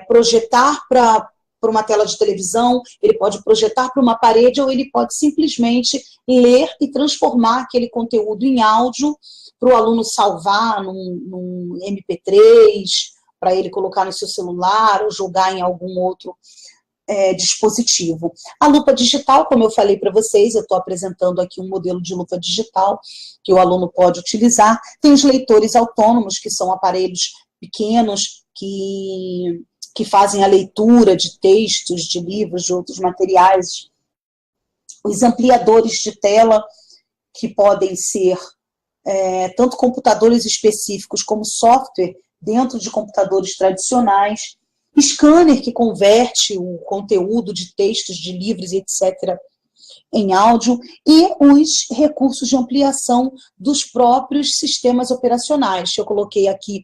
projetar para uma tela de televisão, ele pode projetar para uma parede, ou ele pode simplesmente ler e transformar aquele conteúdo em áudio para o aluno salvar num MP3, para ele colocar no seu celular ou jogar em algum outro dispositivo. A lupa digital, como eu falei para vocês, eu estou apresentando aqui um modelo de lupa digital que o aluno pode utilizar. Tem os leitores autônomos, que são aparelhos pequenos que fazem a leitura de textos, de livros, de outros materiais. Os ampliadores de tela, que podem ser tanto computadores específicos como software dentro de computadores tradicionais, scanner que converte o conteúdo de textos, de livros, etc., em áudio, e os recursos de ampliação dos próprios sistemas operacionais. Eu coloquei aqui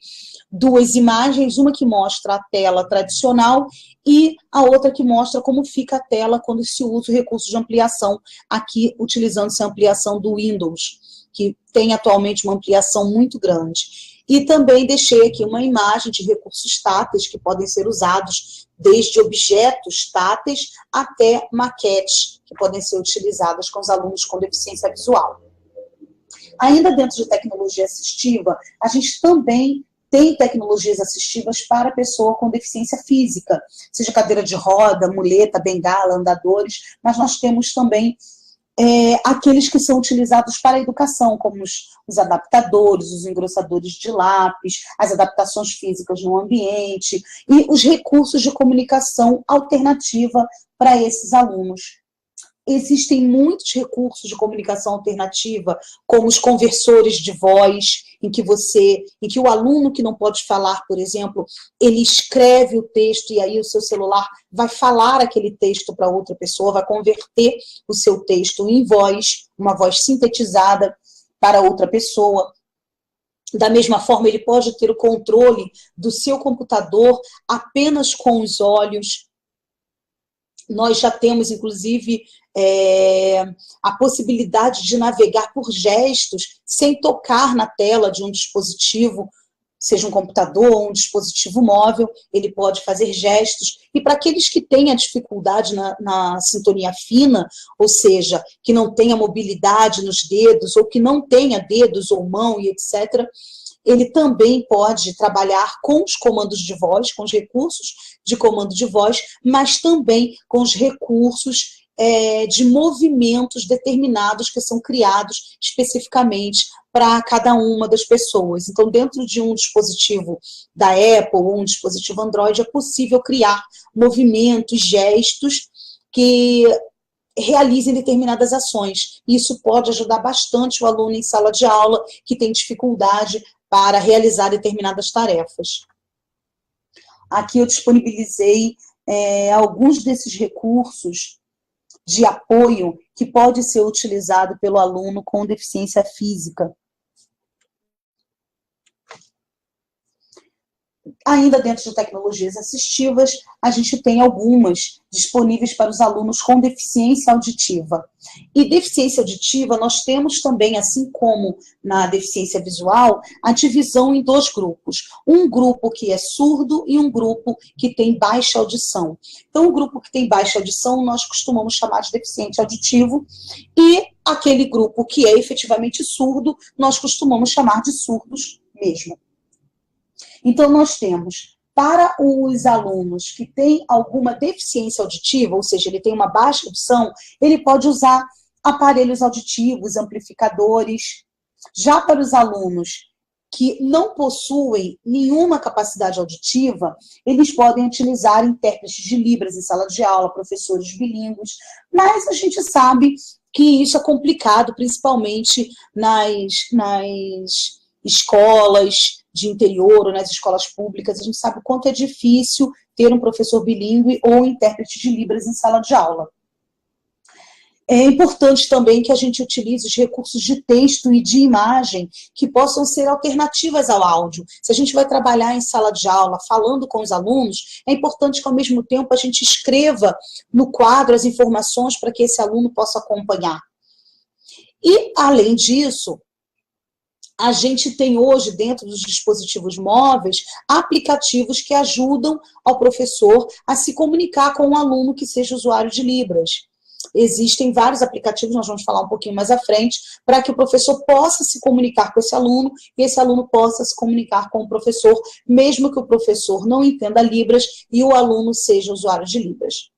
duas imagens, uma que mostra a tela tradicional e a outra que mostra como fica a tela quando se usa o recurso de ampliação, aqui utilizando-se a ampliação do Windows, que tem atualmente uma ampliação muito grande. E também deixei aqui uma imagem de recursos táteis que podem ser usados desde objetos táteis até maquetes que podem ser utilizadas com os alunos com deficiência visual. Ainda dentro de tecnologia assistiva, a gente também tem tecnologias assistivas para pessoa com deficiência física, seja cadeira de roda, muleta, bengala, andadores, mas nós temos também aqueles que são utilizados para a educação, como os adaptadores, os engrossadores de lápis, as adaptações físicas no ambiente e os recursos de comunicação alternativa para esses alunos. Existem muitos recursos de comunicação alternativa, como os conversores de voz, em que o aluno que não pode falar, por exemplo, ele escreve o texto e aí o seu celular vai falar aquele texto para outra pessoa, vai converter o seu texto em voz, uma voz sintetizada para outra pessoa. Da mesma forma, ele pode ter o controle do seu computador apenas com os olhos. Nós já temos, inclusive, a possibilidade de navegar por gestos sem tocar na tela de um dispositivo, seja um computador ou um dispositivo móvel, ele pode fazer gestos. E para aqueles que têm a dificuldade na sintonia fina, ou seja, que não tenha mobilidade nos dedos, ou que não tenha dedos ou mão e etc., ele também pode trabalhar com os comandos de voz, com os recursos de comando de voz, mas também com os recursos de movimentos determinados que são criados especificamente para cada uma das pessoas. Então, dentro de um dispositivo da Apple ou um dispositivo Android, é possível criar movimentos, gestos que realizem determinadas ações. Isso pode ajudar bastante o aluno em sala de aula que tem dificuldade para realizar determinadas tarefas. Aqui eu disponibilizei alguns desses recursos de apoio que pode ser utilizado pelo aluno com deficiência física. Ainda dentro de tecnologias assistivas, a gente tem algumas disponíveis para os alunos com deficiência auditiva. E deficiência auditiva, nós temos também, assim como na deficiência visual, a divisão em dois grupos. Um grupo que é surdo e um grupo que tem baixa audição. Então, o grupo que tem baixa audição, nós costumamos chamar de deficiente auditivo, e aquele grupo que é efetivamente surdo, nós costumamos chamar de surdos mesmo. Então, nós temos, para os alunos que têm alguma deficiência auditiva, ou seja, ele tem uma baixa audição, ele pode usar aparelhos auditivos, amplificadores. Já para os alunos que não possuem nenhuma capacidade auditiva, eles podem utilizar intérpretes de Libras em sala de aula, professores bilíngues, mas a gente sabe que isso é complicado, principalmente nas escolas de interior ou nas escolas públicas. A gente sabe o quanto é difícil ter um professor bilíngue ou um intérprete de Libras em sala de aula. É importante também que a gente utilize os recursos de texto e de imagem que possam ser alternativas ao áudio. Se a gente vai trabalhar em sala de aula falando com os alunos, é importante que ao mesmo tempo a gente escreva no quadro as informações para que esse aluno possa acompanhar. E, além disso, a gente tem hoje, dentro dos dispositivos móveis, aplicativos que ajudam ao professor a se comunicar com um aluno que seja usuário de Libras. Existem vários aplicativos, nós vamos falar um pouquinho mais à frente, para que o professor possa se comunicar com esse aluno e esse aluno possa se comunicar com o professor, mesmo que o professor não entenda Libras e o aluno seja usuário de Libras.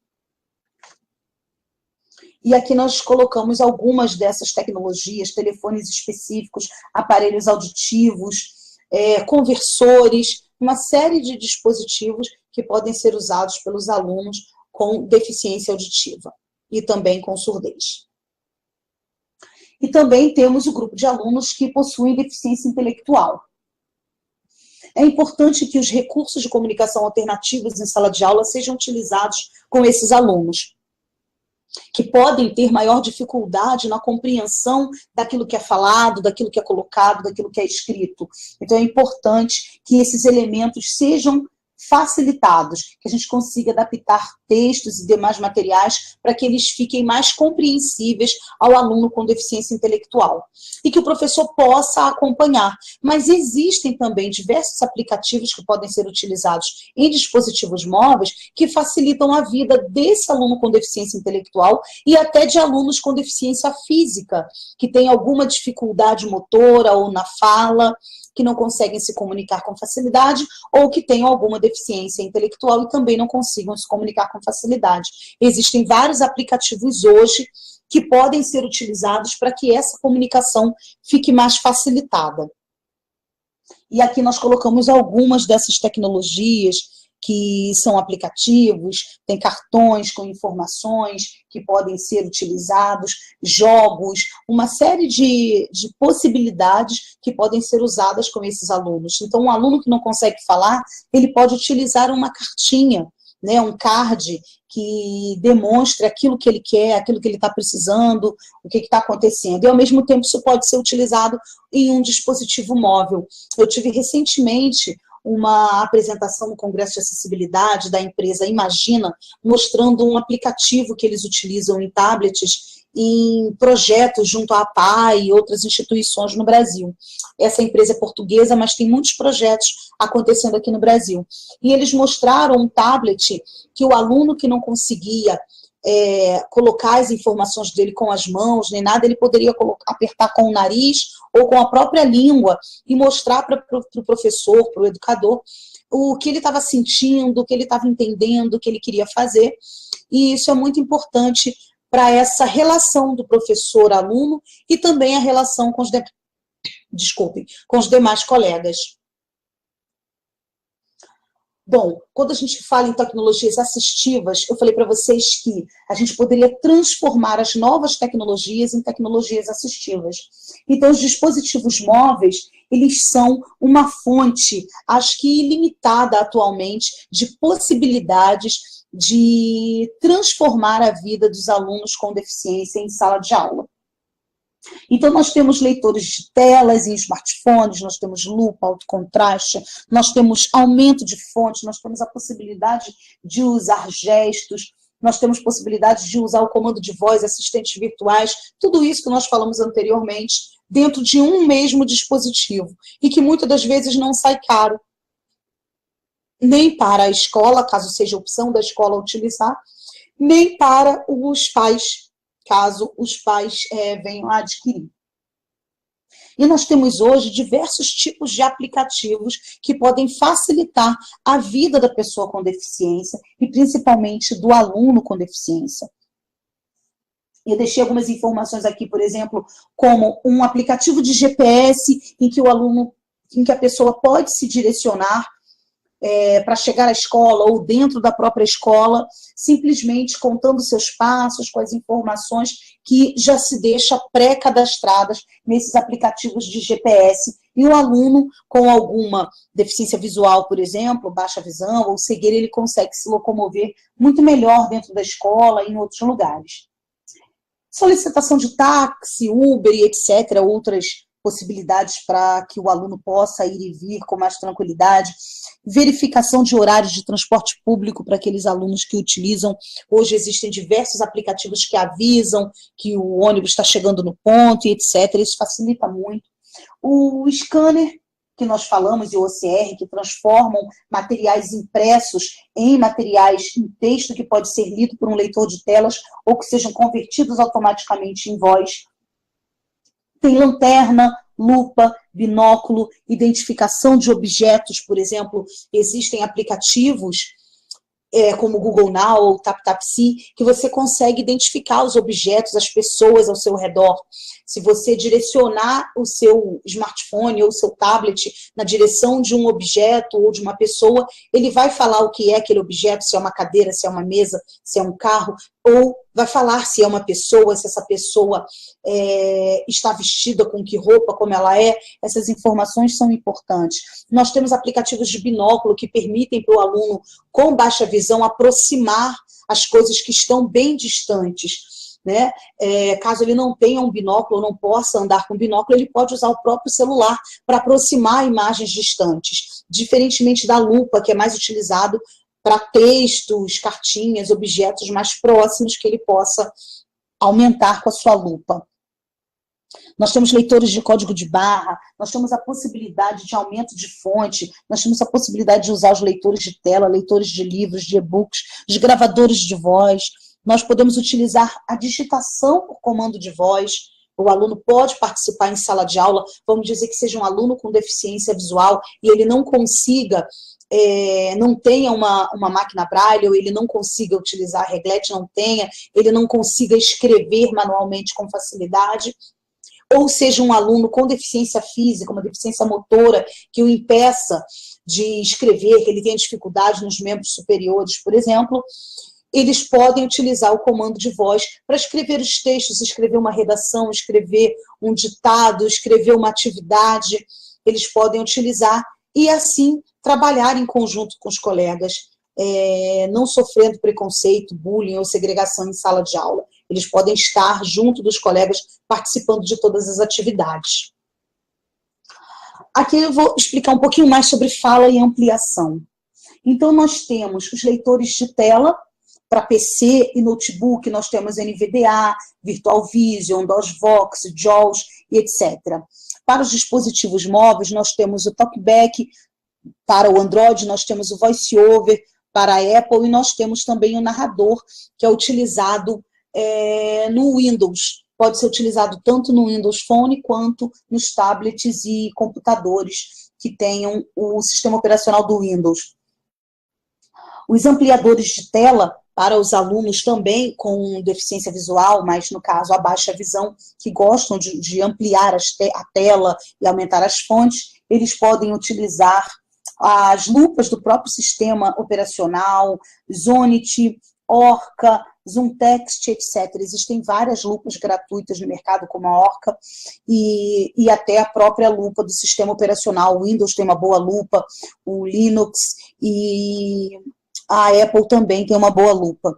E aqui nós colocamos algumas dessas tecnologias, telefones específicos, aparelhos auditivos, conversores, uma série de dispositivos que podem ser usados pelos alunos com deficiência auditiva e também com surdez. E também temos o grupo de alunos que possuem deficiência intelectual. É importante que os recursos de comunicação alternativos em sala de aula sejam utilizados com esses alunos, que podem ter maior dificuldade na compreensão daquilo que é falado, daquilo que é colocado, daquilo que é escrito. Então, é importante que esses elementos sejam facilitados, que a gente consiga adaptar textos e demais materiais para que eles fiquem mais compreensíveis ao aluno com deficiência intelectual e que o professor possa acompanhar. Mas existem também diversos aplicativos que podem ser utilizados em dispositivos móveis que facilitam a vida desse aluno com deficiência intelectual e até de alunos com deficiência física, que têm alguma dificuldade motora ou na fala, que não conseguem se comunicar com facilidade ou que tenham alguma deficiência intelectual e também não consigam se comunicar com facilidade. Existem vários aplicativos hoje que podem ser utilizados para que essa comunicação fique mais facilitada. E aqui nós colocamos algumas dessas tecnologias que são aplicativos, tem cartões com informações que podem ser utilizados, jogos, uma série de possibilidades que podem ser usadas com esses alunos. Então, um aluno que não consegue falar, ele pode utilizar uma cartinha, né, um card que demonstre aquilo que ele quer, aquilo que ele está precisando, o que está acontecendo. E, ao mesmo tempo, isso pode ser utilizado em um dispositivo móvel. Eu tive recentemente uma apresentação no Congresso de Acessibilidade da empresa Imagina, mostrando um aplicativo que eles utilizam em tablets em projetos junto à APAE e outras instituições no Brasil. Essa empresa é portuguesa, mas tem muitos projetos acontecendo aqui no Brasil. E eles mostraram um tablet que o aluno que não conseguia colocar as informações dele com as mãos, nem nada, ele poderia apertar com o nariz ou com a própria língua e mostrar para o professor, para o educador, o que ele estava sentindo, o que ele estava entendendo, o que ele queria fazer. E isso é muito importante para essa relação do professor-aluno e também a relação com com os demais colegas. Bom, quando a gente fala em tecnologias assistivas, eu falei para vocês que a gente poderia transformar as novas tecnologias em tecnologias assistivas. Então, os dispositivos móveis, eles são uma fonte, acho que ilimitada atualmente, de possibilidades de transformar a vida dos alunos com deficiência em sala de aula. Então, nós temos leitores de telas em smartphones, nós temos lupa, alto contraste, nós temos aumento de fonte, nós temos a possibilidade de usar gestos, nós temos possibilidade de usar o comando de voz, assistentes virtuais, tudo isso que nós falamos anteriormente, dentro de um mesmo dispositivo, e que muitas das vezes não sai caro, nem para a escola, caso seja opção da escola utilizar, nem para os pais, caso os pais venham a adquirir. E nós temos hoje diversos tipos de aplicativos que podem facilitar a vida da pessoa com deficiência e principalmente do aluno com deficiência. Eu deixei algumas informações aqui, por exemplo, como um aplicativo de GPS em que a pessoa pode se direcionar para chegar à escola ou dentro da própria escola, simplesmente contando seus passos com as informações que já se deixa pré-cadastradas nesses aplicativos de GPS. E o aluno com alguma deficiência visual, por exemplo, baixa visão ou cegueira, ele consegue se locomover muito melhor dentro da escola e em outros lugares. Solicitação de táxi, Uber e etc., outras possibilidades para que o aluno possa ir e vir com mais tranquilidade, verificação de horários de transporte público para aqueles alunos que utilizam. Hoje existem diversos aplicativos que avisam que o ônibus está chegando no ponto e etc. Isso facilita muito. O scanner, que nós falamos, e o OCR, que transformam materiais impressos em materiais em texto que pode ser lido por um leitor de telas ou que sejam convertidos automaticamente em voz. Tem lanterna, lupa, binóculo, identificação de objetos, por exemplo, existem aplicativos como o Google Now ou o TapTapSee, que você consegue identificar os objetos, as pessoas ao seu redor. Se você direcionar o seu smartphone ou o seu tablet na direção de um objeto ou de uma pessoa, ele vai falar o que é aquele objeto, se é uma cadeira, se é uma mesa, se é um carro, ou vai falar se é uma pessoa, se essa pessoa está vestida com que roupa, como ela é. Essas informações são importantes. Nós temos aplicativos de binóculo que permitem para o aluno com baixa visão aproximar as coisas que estão bem distantes. né? Caso ele não tenha um binóculo ou não possa andar com binóculo, ele pode usar o próprio celular para aproximar imagens distantes, diferentemente da lupa, que é mais utilizado para textos, cartinhas, objetos mais próximos que ele possa aumentar com a sua lupa. Nós temos leitores de código de barra, nós temos a possibilidade de aumento de fonte, nós temos a possibilidade de usar os leitores de tela, leitores de livros, de e-books, os gravadores de voz. Nós podemos utilizar a digitação por comando de voz. O aluno pode participar em sala de aula, vamos dizer que seja um aluno com deficiência visual e ele não consiga, não tenha uma máquina braille, ou ele não consiga utilizar a reglete, ele não consiga escrever manualmente com facilidade, ou seja um aluno com deficiência física, uma deficiência motora, que o impeça de escrever, que ele tenha dificuldade nos membros superiores, por exemplo, eles podem utilizar o comando de voz para escrever os textos, escrever uma redação, escrever um ditado, escrever uma atividade, eles podem utilizar e assim trabalhar em conjunto com os colegas, não sofrendo preconceito, bullying ou segregação em sala de aula. Eles podem estar junto dos colegas, participando de todas as atividades. Aqui eu vou explicar um pouquinho mais sobre fala e ampliação. Então, nós temos os leitores de tela, para PC e notebook, nós temos NVDA, Virtual Vision, DOSVox, JAWS e etc. Para os dispositivos móveis, nós temos o TalkBack, para o Android, nós temos o VoiceOver, para a Apple, e nós temos também o narrador, que é utilizado no Windows. Pode ser utilizado tanto no Windows Phone quanto nos tablets e computadores que tenham o sistema operacional do Windows. Os ampliadores de tela, para os alunos também com deficiência visual, mas no caso a baixa visão, que gostam de ampliar a tela e aumentar as fontes, eles podem utilizar as lupas do próprio sistema operacional, Zonit, Orca, ZoomText, etc. Existem várias lupas gratuitas no mercado, como a Orca, e até a própria lupa do sistema operacional. O Windows tem uma boa lupa, o Linux e a Apple também tem uma boa lupa.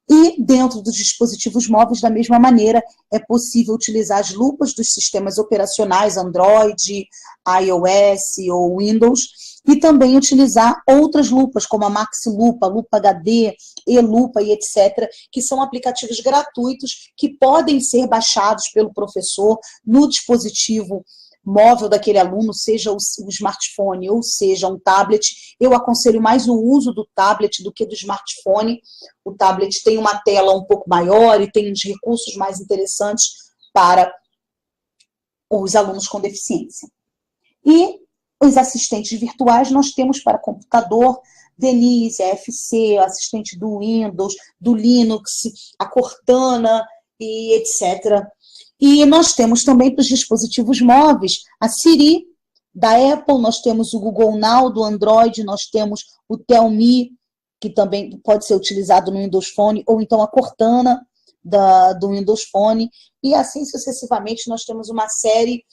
E dentro dos dispositivos móveis, da mesma maneira, é possível utilizar as lupas dos sistemas operacionais Android, iOS ou Windows, e também utilizar outras lupas, como a Maxilupa, Lupa HD, eLupa e etc., que são aplicativos gratuitos que podem ser baixados pelo professor no dispositivo móvel daquele aluno, seja o smartphone ou seja um tablet. Eu aconselho mais o uso do tablet do que do smartphone. O tablet tem uma tela um pouco maior e tem uns recursos mais interessantes para os alunos com deficiência. E os assistentes virtuais nós temos para computador, Denise, a FC, assistente do Windows, do Linux, a Cortana e etc. E nós temos também para os dispositivos móveis a Siri, da Apple, nós temos o Google Now, do Android, nós temos o Tell Me, que também pode ser utilizado no Windows Phone, ou então a Cortana do Windows Phone, e assim sucessivamente nós temos uma série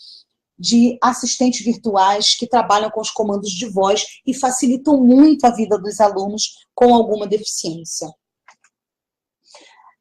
de assistentes virtuais que trabalham com os comandos de voz e facilitam muito a vida dos alunos com alguma deficiência.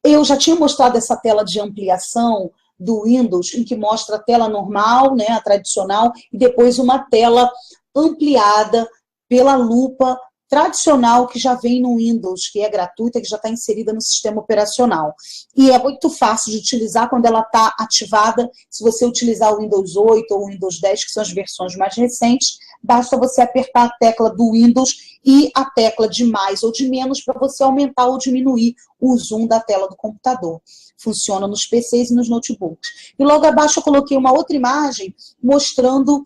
Eu já tinha mostrado essa tela de ampliação do Windows, em que mostra a tela normal, né, a tradicional, e depois uma tela ampliada pela lupa tradicional que já vem no Windows, que é gratuita, que já está inserida no sistema operacional. E é muito fácil de utilizar quando ela está ativada. Se você utilizar o Windows 8 ou o Windows 10, que são as versões mais recentes, basta você apertar a tecla do Windows e a tecla de mais ou de menos para você aumentar ou diminuir o zoom da tela do computador. Funciona nos PCs e nos notebooks. E logo abaixo eu coloquei uma outra imagem mostrando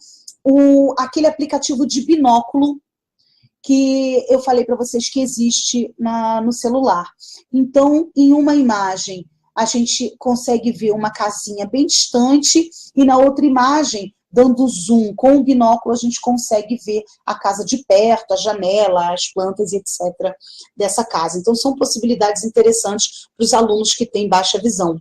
aquele aplicativo de binóculo que eu falei para vocês que existe no celular. Então, em uma imagem, a gente consegue ver uma casinha bem distante, e na outra imagem, dando zoom com o binóculo, a gente consegue ver a casa de perto, a janela, as plantas, etc., dessa casa. Então, são possibilidades interessantes para os alunos que têm baixa visão.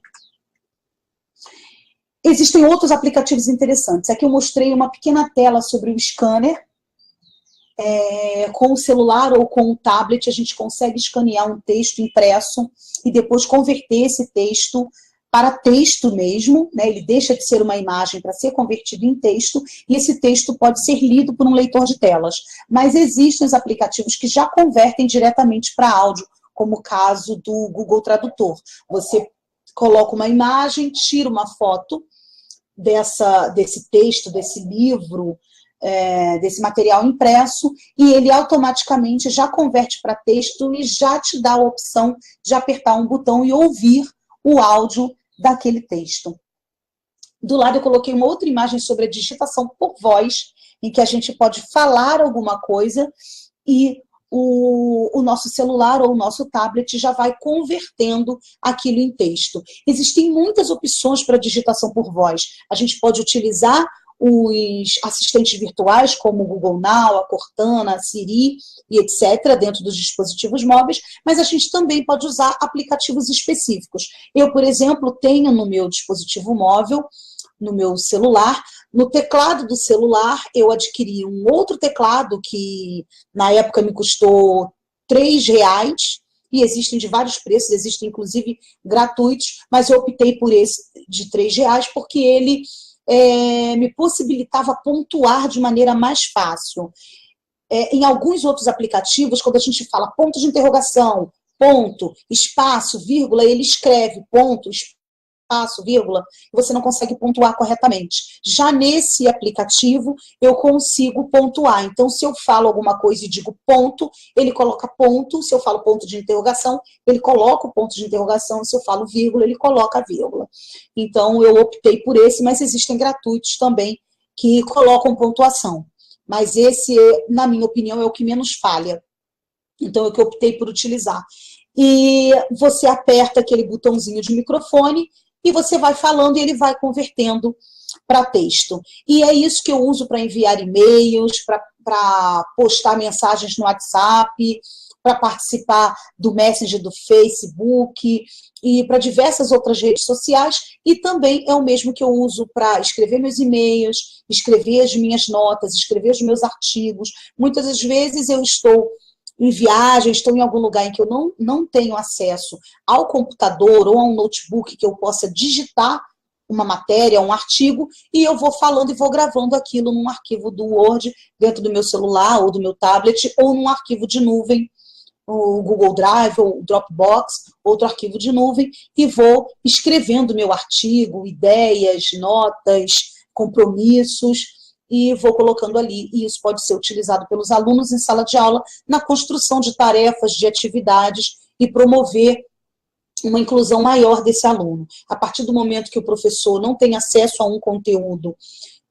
Existem outros aplicativos interessantes. Aqui eu mostrei uma pequena tela sobre o scanner. Com o celular ou com o tablet, a gente consegue escanear um texto impresso e depois converter esse texto para texto mesmo, né? Ele deixa de ser uma imagem para ser convertido em texto, e esse texto pode ser lido por um leitor de telas. Mas existem os aplicativos que já convertem diretamente para áudio, como o caso do Google Tradutor. Você coloca uma imagem, tira uma foto desse texto, desse livro, desse material impresso, e ele automaticamente já converte para texto e já te dá a opção de apertar um botão e ouvir o áudio daquele texto. Do lado eu coloquei uma outra imagem sobre a digitação por voz, em que a gente pode falar alguma coisa e o nosso celular ou o nosso tablet já vai convertendo aquilo em texto. Existem muitas opções para digitação por voz. A gente pode utilizar os assistentes virtuais, como o Google Now, a Cortana, a Siri e etc., dentro dos dispositivos móveis, mas a gente também pode usar aplicativos específicos. Eu, por exemplo, tenho no meu dispositivo móvel, no meu celular, no teclado do celular, eu adquiri um outro teclado que, na época, me custou R$3, e existem de vários preços, existem inclusive gratuitos, mas eu optei por esse de R$3 porque ele me possibilitava pontuar de maneira mais fácil. Em alguns outros aplicativos, quando a gente fala ponto de interrogação, ponto, espaço, vírgula, ele escreve ponto, espaço, vírgula, e você não consegue pontuar corretamente. Já nesse aplicativo, eu consigo pontuar. Então, se eu falo alguma coisa e digo ponto, ele coloca ponto. Se eu falo ponto de interrogação, ele coloca o ponto de interrogação. Se eu falo vírgula, ele coloca a vírgula. Então, eu optei por esse, mas existem gratuitos também que colocam pontuação. Mas esse, na minha opinião, é o que menos falha. Então, é o que eu optei por utilizar. E você aperta aquele botãozinho de microfone e você vai falando e ele vai convertendo para texto. E é isso que eu uso para enviar e-mails, para postar mensagens no WhatsApp, para participar do Messenger do Facebook e para diversas outras redes sociais, e também é o mesmo que eu uso para escrever meus e-mails, escrever as minhas notas, escrever os meus artigos. Muitas das vezes eu estou em viagem, estou em algum lugar em que eu não tenho acesso ao computador ou a um notebook que eu possa digitar uma matéria, um artigo, e eu vou falando e vou gravando aquilo num arquivo do Word, dentro do meu celular ou do meu tablet, ou num arquivo de nuvem, o Google Drive ou o Dropbox, outro arquivo de nuvem, e vou escrevendo meu artigo, ideias, notas, compromissos, e vou colocando ali, e isso pode ser utilizado pelos alunos em sala de aula na construção de tarefas, de atividades e promover uma inclusão maior desse aluno. A partir do momento que o professor não tem acesso a um conteúdo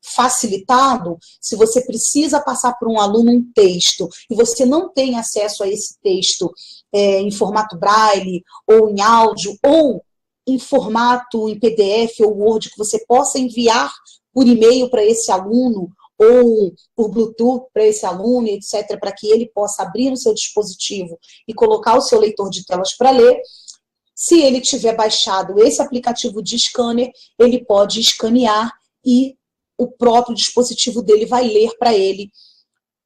facilitado, se você precisa passar para um aluno um texto e você não tem acesso a esse texto em formato braille ou em áudio ou em formato em PDF ou Word que você possa enviar por e-mail para esse aluno ou por Bluetooth para esse aluno, etc., para que ele possa abrir no seu dispositivo e colocar o seu leitor de telas para ler. Se ele tiver baixado esse aplicativo de scanner, ele pode escanear e o próprio dispositivo dele vai ler para ele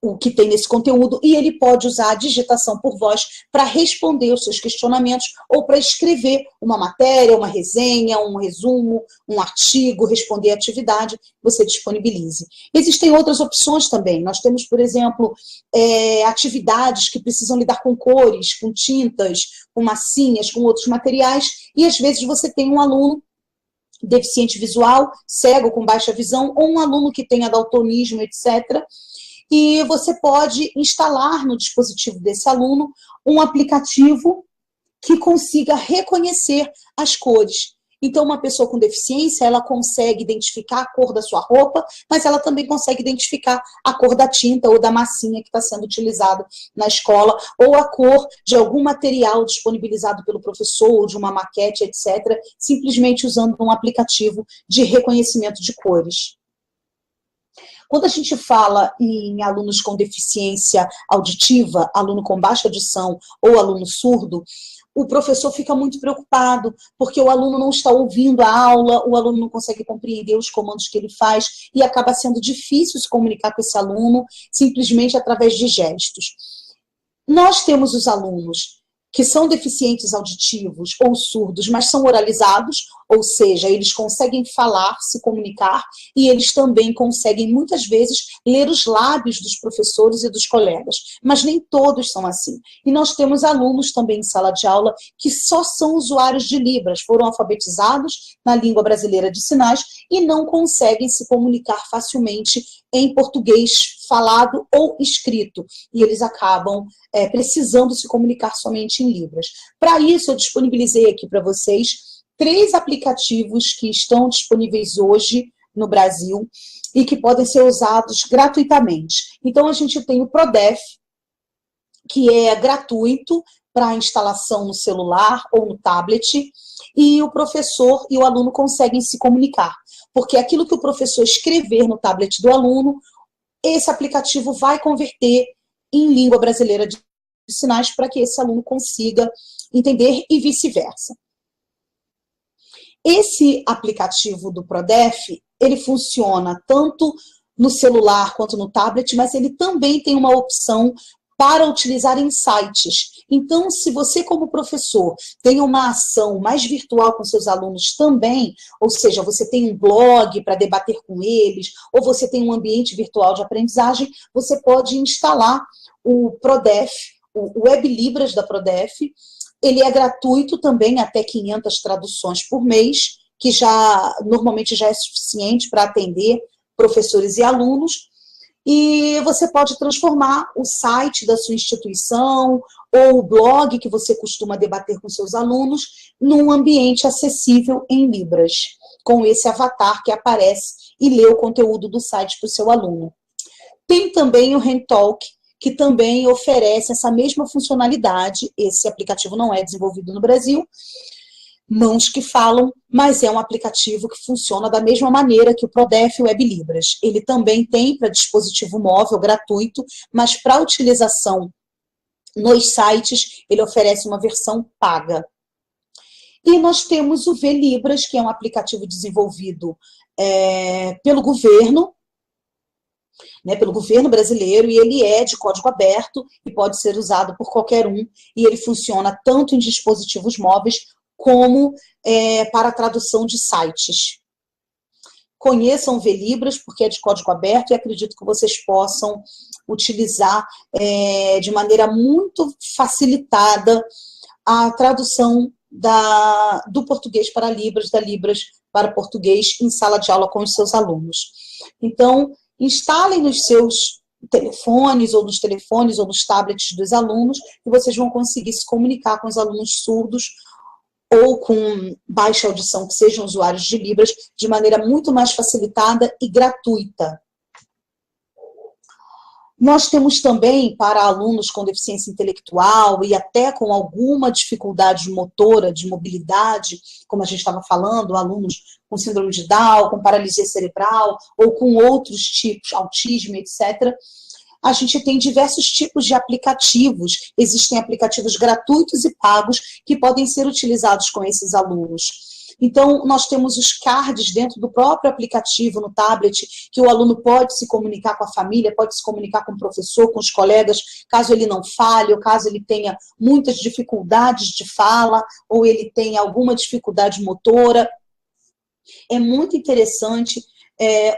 o que tem nesse conteúdo, e ele pode usar a digitação por voz para responder os seus questionamentos ou para escrever uma matéria, uma resenha, um resumo, um artigo, responder a atividade, você disponibilize. Existem outras opções também. Nós temos, por exemplo, atividades que precisam lidar com cores, com tintas, com massinhas, com outros materiais, e às vezes você tem um aluno deficiente visual, cego, com baixa visão, ou um aluno que tenha daltonismo, etc., e você pode instalar no dispositivo desse aluno um aplicativo que consiga reconhecer as cores. Então, uma pessoa com deficiência, ela consegue identificar a cor da sua roupa, mas ela também consegue identificar a cor da tinta ou da massinha que está sendo utilizada na escola, ou a cor de algum material disponibilizado pelo professor, ou de uma maquete, etc., simplesmente usando um aplicativo de reconhecimento de cores. Quando a gente fala em alunos com deficiência auditiva, aluno com baixa audição ou aluno surdo, o professor fica muito preocupado, porque o aluno não está ouvindo a aula, o aluno não consegue compreender os comandos que ele faz, e acaba sendo difícil se comunicar com esse aluno simplesmente através de gestos. Nós temos os alunos que são deficientes auditivos ou surdos, mas são oralizados, ou seja, eles conseguem falar, se comunicar, e eles também conseguem, muitas vezes, ler os lábios dos professores e dos colegas, mas nem todos são assim. E nós temos alunos também em sala de aula que só são usuários de Libras, foram alfabetizados na língua brasileira de sinais e não conseguem se comunicar facilmente em português falado ou escrito, e eles acabam precisando se comunicar somente em Libras. Para isso, eu disponibilizei aqui para vocês 3 aplicativos que estão disponíveis hoje no Brasil e que podem ser usados gratuitamente. Então, a gente tem o Prodef, que é gratuito para instalação no celular ou no tablet, e o professor e o aluno conseguem se comunicar, porque aquilo que o professor escrever no tablet do aluno, esse aplicativo vai converter em língua brasileira de sinais para que esse aluno consiga entender e vice-versa. Esse aplicativo do Prodef, ele funciona tanto no celular quanto no tablet, mas ele também tem uma opção para utilizar em sites. Então, se você, como professor, tem uma ação mais virtual com seus alunos também, ou seja, você tem um blog para debater com eles, ou você tem um ambiente virtual de aprendizagem, você pode instalar o Prodef, o Web Libras da Prodef. Ele é gratuito também, até 500 traduções por mês, que normalmente já é suficiente para atender professores e alunos. E você pode transformar o site da sua instituição ou o blog que você costuma debater com seus alunos num ambiente acessível em Libras, com esse avatar que aparece e lê o conteúdo do site para o seu aluno. Tem também o HandTalk, que também oferece essa mesma funcionalidade. Esse aplicativo não é desenvolvido no Brasil, Mãos que Falam, mas é um aplicativo que funciona da mesma maneira que o Prodef e o Web Libras. Ele também tem para dispositivo móvel gratuito, mas para utilização nos sites, ele oferece uma versão paga. E nós temos o VLibras, que é um aplicativo desenvolvido pelo governo, pelo governo brasileiro, e ele é de código aberto e pode ser usado por qualquer um, e ele funciona tanto em dispositivos móveis como para a tradução de sites. Conheçam o VLibras, porque é de código aberto, e acredito que vocês possam utilizar de maneira muito facilitada a tradução do português para Libras, da Libras para português, em sala de aula com os seus alunos. Então, instalem nos seus telefones, ou nos tablets dos alunos, e vocês vão conseguir se comunicar com os alunos surdos ou com baixa audição, que sejam usuários de Libras, de maneira muito mais facilitada e gratuita. Nós temos também, para alunos com deficiência intelectual e até com alguma dificuldade motora, de mobilidade, como a gente estava falando, alunos com síndrome de Down, com paralisia cerebral, ou com outros tipos, autismo, etc., a gente tem diversos tipos de aplicativos. Existem aplicativos gratuitos e pagos que podem ser utilizados com esses alunos. Então, nós temos os cards dentro do próprio aplicativo, no tablet, que o aluno pode se comunicar com a família, pode se comunicar com o professor, com os colegas, caso ele não fale, ou caso ele tenha muitas dificuldades de fala, ou ele tenha alguma dificuldade motora. É muito interessante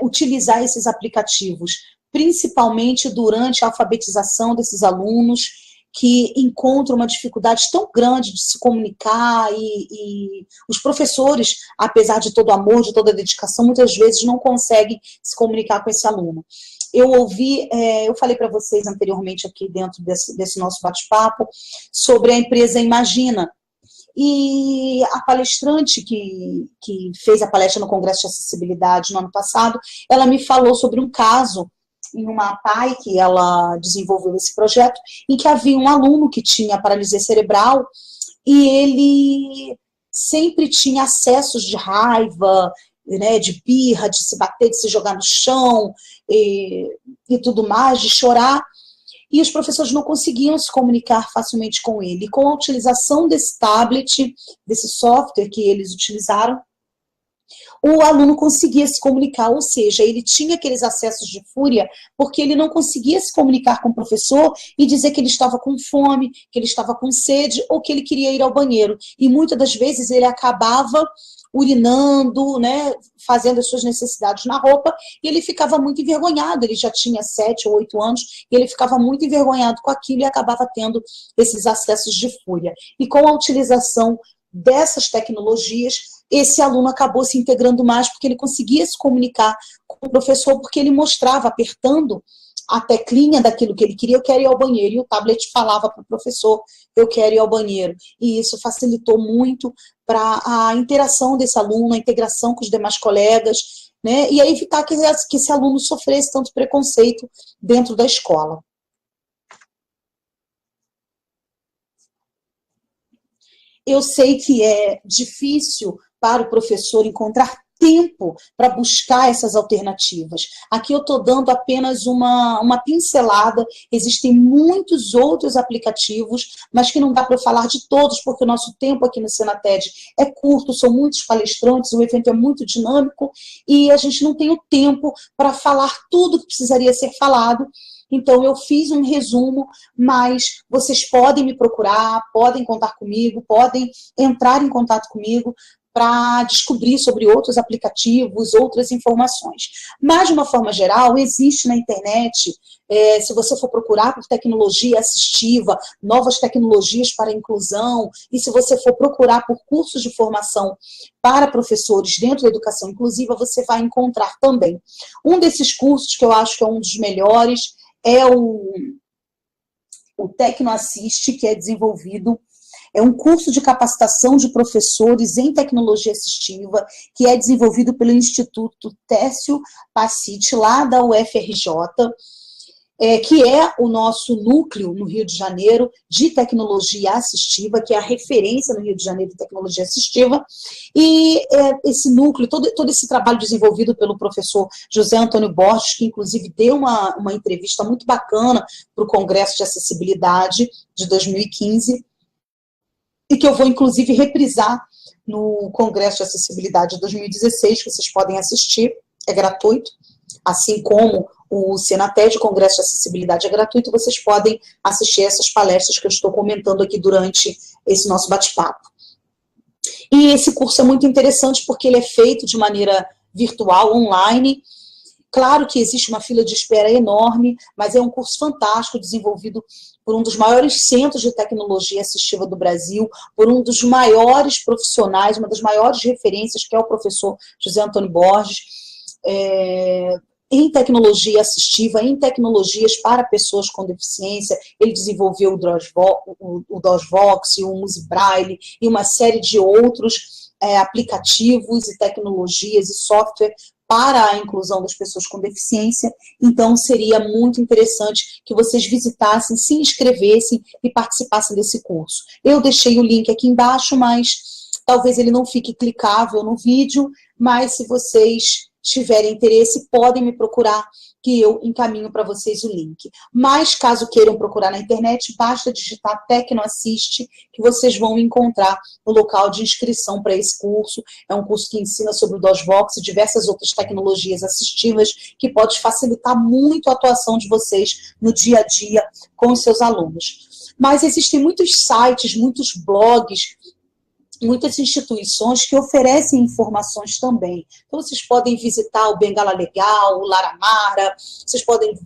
utilizar esses aplicativos, principalmente durante a alfabetização desses alunos, que encontram uma dificuldade tão grande de se comunicar, e os professores, apesar de todo o amor, de toda a dedicação, muitas vezes não conseguem se comunicar com esse aluno. Eu falei para vocês anteriormente aqui dentro desse nosso bate-papo sobre a empresa Imagina, e a palestrante que fez a palestra no Congresso de Acessibilidade no ano passado, ela me falou sobre um caso em uma PAI que ela desenvolveu esse projeto, em que havia um aluno que tinha paralisia cerebral e ele sempre tinha acessos de raiva, de birra, de se bater, de se jogar no chão e tudo mais, de chorar, e os professores não conseguiam se comunicar facilmente com ele. E com a utilização desse tablet, desse software que eles utilizaram, o aluno conseguia se comunicar, ou seja, ele tinha aqueles acessos de fúria porque ele não conseguia se comunicar com o professor e dizer que ele estava com fome, que ele estava com sede ou que ele queria ir ao banheiro. E muitas das vezes ele acabava urinando, né, fazendo as suas necessidades na roupa, e ele ficava muito envergonhado. Ele já tinha 7 ou 8 anos, e ele ficava muito envergonhado com aquilo e acabava tendo esses acessos de fúria. E com a utilização dessas tecnologias, esse aluno acabou se integrando mais porque ele conseguia se comunicar com o professor, porque ele mostrava, apertando a teclinha daquilo que ele queria, eu quero ir ao banheiro, e o tablet falava para o professor, eu quero ir ao banheiro. E isso facilitou muito para a interação desse aluno, a integração com os demais colegas, né? E aí evitar que esse aluno sofresse tanto preconceito dentro da escola. Eu sei que é difícil para o professor encontrar tempo para buscar essas alternativas. Aqui eu estou dando apenas uma pincelada, existem muitos outros aplicativos, mas que não dá para eu falar de todos, porque o nosso tempo aqui no Senated é curto, são muitos palestrantes, o evento é muito dinâmico, e a gente não tem o tempo para falar tudo que precisaria ser falado. Então, eu fiz um resumo, mas vocês podem me procurar, podem contar comigo, podem entrar em contato comigo para descobrir sobre outros aplicativos, outras informações. Mas, de uma forma geral, existe na internet, se você for procurar por tecnologia assistiva, novas tecnologias para a inclusão, e se você for procurar por cursos de formação para professores dentro da educação inclusiva, você vai encontrar também. Um desses cursos, que eu acho que é um dos melhores, é o TecnoAssist, que é desenvolvido, é um curso de capacitação de professores em tecnologia assistiva, que é desenvolvido pelo Instituto Técio Pacite, lá da UFRJ, que é o nosso núcleo no Rio de Janeiro de tecnologia assistiva, que é a referência no Rio de Janeiro de tecnologia assistiva, e esse núcleo, todo esse trabalho desenvolvido pelo professor José Antônio Borges, que inclusive deu uma entrevista muito bacana para o Congresso de Acessibilidade de 2015, e que eu vou inclusive reprisar no Congresso de Acessibilidade de 2016, que vocês podem assistir, é gratuito, assim como o Senated, o Congresso de Acessibilidade é gratuito, vocês podem assistir essas palestras que eu estou comentando aqui durante esse nosso bate-papo. E esse curso é muito interessante porque ele é feito de maneira virtual, online. Claro que existe uma fila de espera enorme, mas é um curso fantástico, desenvolvido por um dos maiores centros de tecnologia assistiva do Brasil, por um dos maiores profissionais, uma das maiores referências, que é o professor José Antônio Borges, em tecnologia assistiva, em tecnologias para pessoas com deficiência. Ele desenvolveu o DOSVox, o MusiBraille e uma série de outros aplicativos e tecnologias e software para a inclusão das pessoas com deficiência. Então, seria muito interessante que vocês visitassem, se inscrevessem e participassem desse curso. Eu deixei o link aqui embaixo, mas talvez ele não fique clicável no vídeo, mas se vocês tiverem interesse, podem me procurar, que eu encaminho para vocês o link. Mas, caso queiram procurar na internet, basta digitar TecnoAssist, que vocês vão encontrar o local de inscrição para esse curso. É um curso que ensina sobre o DOSVox e diversas outras tecnologias assistivas, que pode facilitar muito a atuação de vocês no dia a dia com os seus alunos. Mas existem muitos sites, muitos blogs, muitas instituições que oferecem informações também. Então, vocês podem visitar o Bengala Legal, o Laramara, vocês podem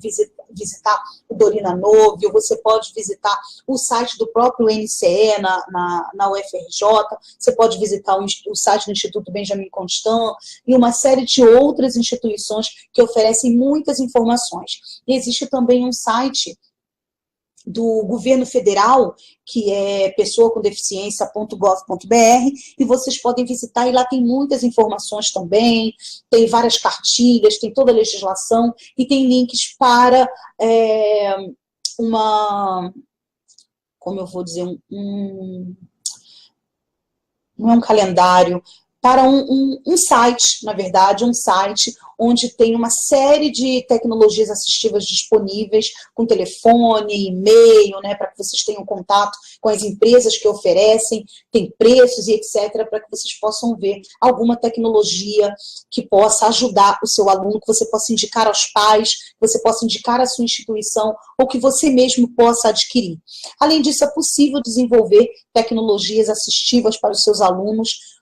visitar o Dorina Novio, você pode visitar o site do próprio NCE na UFRJ, você pode visitar o site do Instituto Benjamin Constant e uma série de outras instituições que oferecem muitas informações. E existe também um site do governo federal, que é pessoacomdeficiência.gov.br, e vocês podem visitar, e lá tem muitas informações também, tem várias cartilhas, tem toda a legislação, e tem links para como eu vou dizer, não é um calendário, para um site, na verdade, um site onde tem uma série de tecnologias assistivas disponíveis, com telefone, e-mail, né, para que vocês tenham contato com as empresas que oferecem, tem preços e etc., para que vocês possam ver alguma tecnologia que possa ajudar o seu aluno, que você possa indicar aos pais, que você possa indicar à sua instituição, ou que você mesmo possa adquirir. Além disso, é possível desenvolver tecnologias assistivas para os seus alunos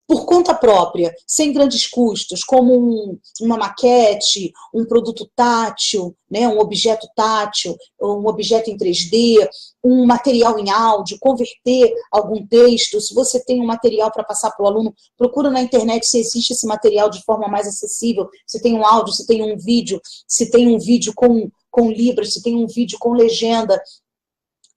por conta própria, sem grandes custos, como uma maquete, um produto tátil, né, um objeto tátil, um objeto em 3D, um material em áudio, converter algum texto. Se você tem um material para passar para o aluno, procura na internet se existe esse material de forma mais acessível, se tem um áudio, se tem um vídeo, se tem um vídeo com Libras, se tem um vídeo com legenda,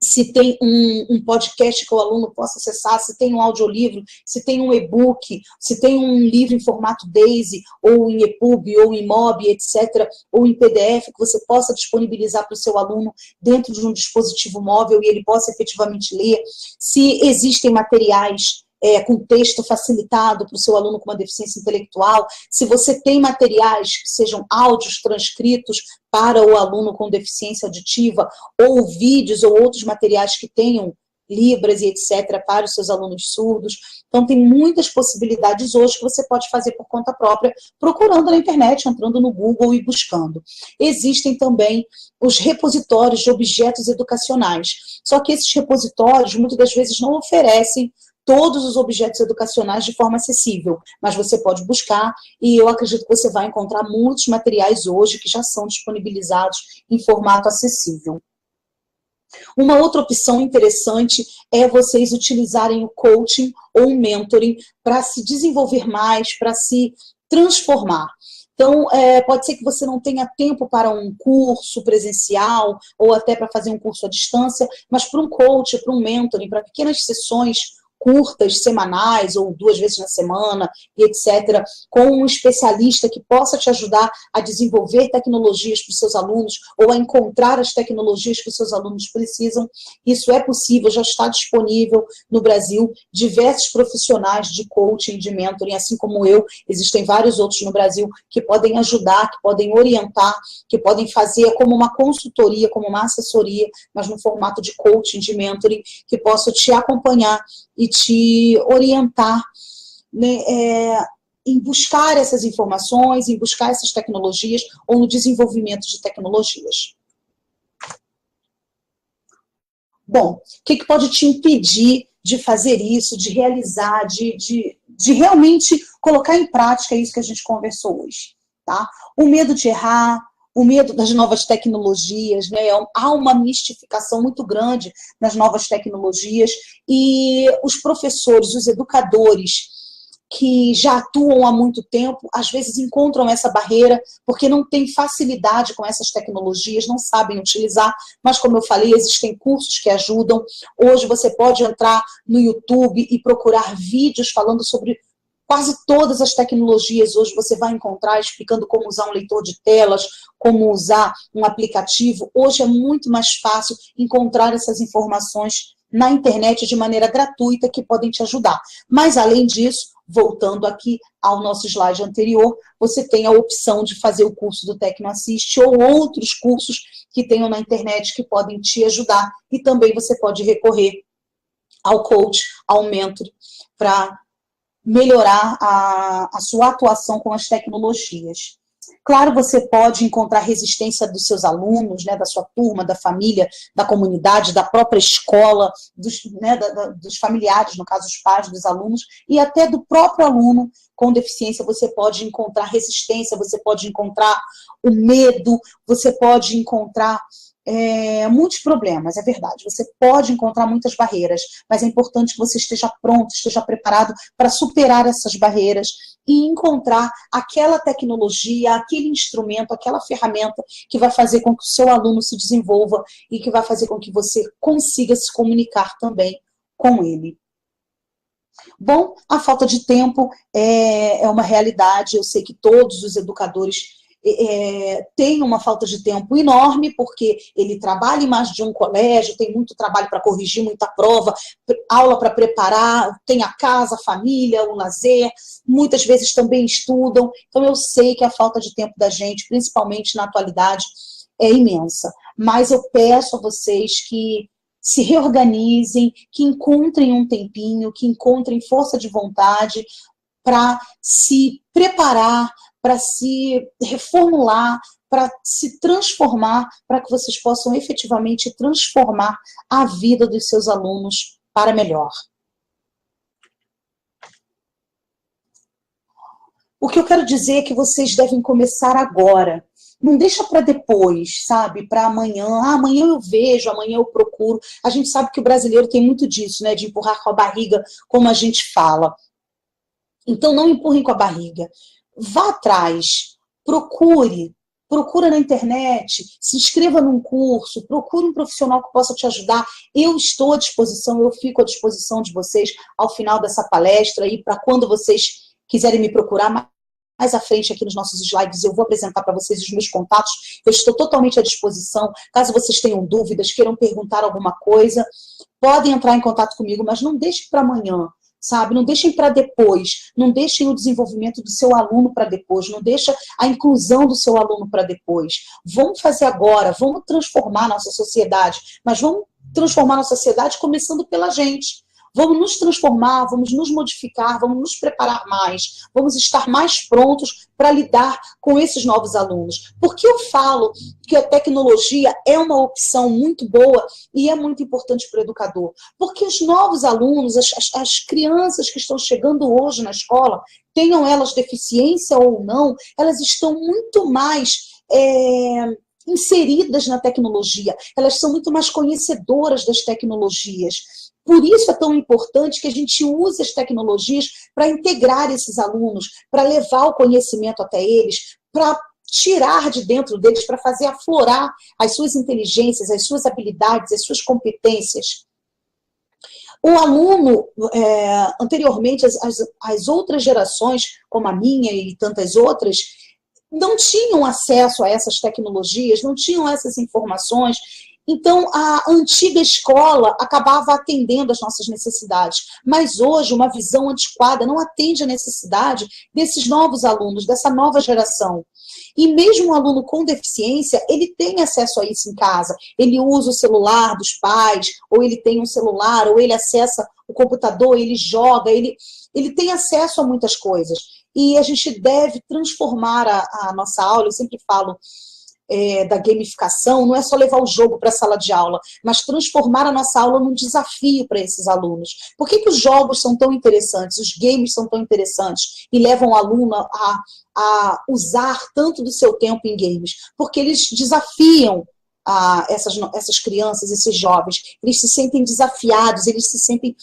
se tem um podcast que o aluno possa acessar, se tem um audiolivro, se tem um e-book, se tem um livro em formato DAISY, ou em EPUB, ou em MOB, etc., ou em PDF, que você possa disponibilizar para o seu aluno dentro de um dispositivo móvel e ele possa efetivamente ler. Se existem materiais com texto facilitado para o seu aluno com uma deficiência intelectual, se você tem materiais que sejam áudios transcritos para o aluno com deficiência auditiva, ou vídeos ou outros materiais que tenham Libras e etc. para os seus alunos surdos. Então, tem muitas possibilidades hoje que você pode fazer por conta própria, procurando na internet, entrando no Google e buscando. Existem também os repositórios de objetos educacionais. Só que esses repositórios, muitas das vezes, não oferecem todos os objetos educacionais de forma acessível, mas você pode buscar e eu acredito que você vai encontrar muitos materiais hoje que já são disponibilizados em formato acessível. Uma outra opção interessante é vocês utilizarem o coaching ou o mentoring para se desenvolver mais, para se transformar. Então, pode ser que você não tenha tempo para um curso presencial ou até para fazer um curso à distância, mas para um coach, para um mentoring, para pequenas sessões curtas, semanais ou 2 vezes na semana, e etc., com um especialista que possa te ajudar a desenvolver tecnologias para os seus alunos ou a encontrar as tecnologias que os seus alunos precisam. Isso é possível, já está disponível no Brasil, diversos profissionais de coaching, de mentoring, assim como eu, existem vários outros no Brasil que podem ajudar, que podem orientar, que podem fazer como uma consultoria, como uma assessoria, mas no formato de coaching, de mentoring, que possam te acompanhar e te orientar, né, em buscar essas informações, em buscar essas tecnologias ou no desenvolvimento de tecnologias. Bom, o que pode te impedir de fazer isso, de realizar, de realmente colocar em prática isso que a gente conversou hoje? Tá? O medo de errar, o medo das novas tecnologias, né? Há uma mistificação muito grande nas novas tecnologias e os professores, os educadores que já atuam há muito tempo, às vezes encontram essa barreira porque não têm facilidade com essas tecnologias, não sabem utilizar, mas como eu falei, existem cursos que ajudam. Hoje você pode entrar no YouTube e procurar vídeos falando sobre quase todas as tecnologias. Hoje você vai encontrar explicando como usar um leitor de telas, como usar um aplicativo. Hoje é muito mais fácil encontrar essas informações na internet de maneira gratuita que podem te ajudar. Mas, além disso, voltando aqui ao nosso slide anterior, você tem a opção de fazer o curso do TecnoAssist ou outros cursos que tenham na internet que podem te ajudar. E também você pode recorrer ao coach, ao mentor, para melhorar a sua atuação com as tecnologias. Claro, você pode encontrar resistência dos seus alunos, né, da sua turma, da família, da comunidade, da própria escola, dos familiares, no caso, os pais dos alunos, e até do próprio aluno com deficiência. Você pode encontrar resistência, você pode encontrar o medo, você pode encontrar muitos problemas, é verdade. Você pode encontrar muitas barreiras, mas é importante que você esteja pronto, esteja preparado para superar essas barreiras e encontrar aquela tecnologia, aquele instrumento, aquela ferramenta que vai fazer com que o seu aluno se desenvolva e que vai fazer com que você consiga se comunicar também com ele. Bom, a falta de tempo é uma realidade. Eu sei que todos os educadores tem uma falta de tempo enorme, porque ele trabalha em mais de um colégio, tem muito trabalho para corrigir, muita prova, aula para preparar, tem a casa, a família, o lazer, muitas vezes também estudam. Então eu sei que a falta de tempo da gente, principalmente na atualidade, é imensa. Mas eu peço a vocês que se reorganizem, que encontrem um tempinho, que encontrem força de vontade para se preparar, para se reformular, para se transformar, para que vocês possam efetivamente transformar a vida dos seus alunos para melhor. O que eu quero dizer é que vocês devem começar agora. Não deixa para depois, sabe? Para amanhã. Amanhã eu vejo, amanhã eu procuro. A gente sabe que o brasileiro tem muito disso, né? De empurrar com a barriga, como a gente fala. Então não empurrem com a barriga. Vá atrás, procura na internet, se inscreva num curso, procure um profissional que possa te ajudar. Eu estou à disposição, eu fico à disposição de vocês ao final dessa palestra e para quando vocês quiserem me procurar mais à frente aqui nos nossos slides, eu vou apresentar para vocês os meus contatos. Eu estou totalmente à disposição. Caso vocês tenham dúvidas, queiram perguntar alguma coisa, podem entrar em contato comigo, mas não deixem para amanhã, sabe? Não deixem para depois. Não deixem o desenvolvimento do seu aluno para depois. Não deixem a inclusão do seu aluno para depois. Vamos fazer agora, vamos transformar a nossa sociedade, mas vamos transformar a nossa sociedade começando pela gente. Vamos nos transformar, vamos nos modificar, vamos nos preparar mais, vamos estar mais prontos para lidar com esses novos alunos. Por que eu falo que a tecnologia é uma opção muito boa e é muito importante para o educador? Porque os novos alunos, as crianças que estão chegando hoje na escola, tenham elas deficiência ou não, elas estão muito mais inseridas na tecnologia, elas são muito mais conhecedoras das tecnologias. Por isso é tão importante que a gente use as tecnologias para integrar esses alunos, para levar o conhecimento até eles, para tirar de dentro deles, para fazer aflorar as suas inteligências, as suas habilidades, as suas competências. O aluno, anteriormente, as outras gerações, como a minha e tantas outras, não tinham acesso a essas tecnologias, não tinham essas informações. Então, a antiga escola acabava atendendo às nossas necessidades. Mas hoje, uma visão antiquada não atende à necessidade desses novos alunos, dessa nova geração. E mesmo um aluno com deficiência, ele tem acesso a isso em casa. Ele usa o celular dos pais, ou ele tem um celular, ou ele acessa o computador, ele joga, ele tem acesso a muitas coisas. E a gente deve transformar a nossa aula, eu sempre falo, da gamificação, não é só levar o jogo para a sala de aula, mas transformar a nossa aula num desafio para esses alunos. Por que os jogos são tão interessantes, os games são tão interessantes e levam o aluno a usar tanto do seu tempo em games? Porque eles desafiam essas crianças, esses jovens, eles se sentem desafiados, eles se sentem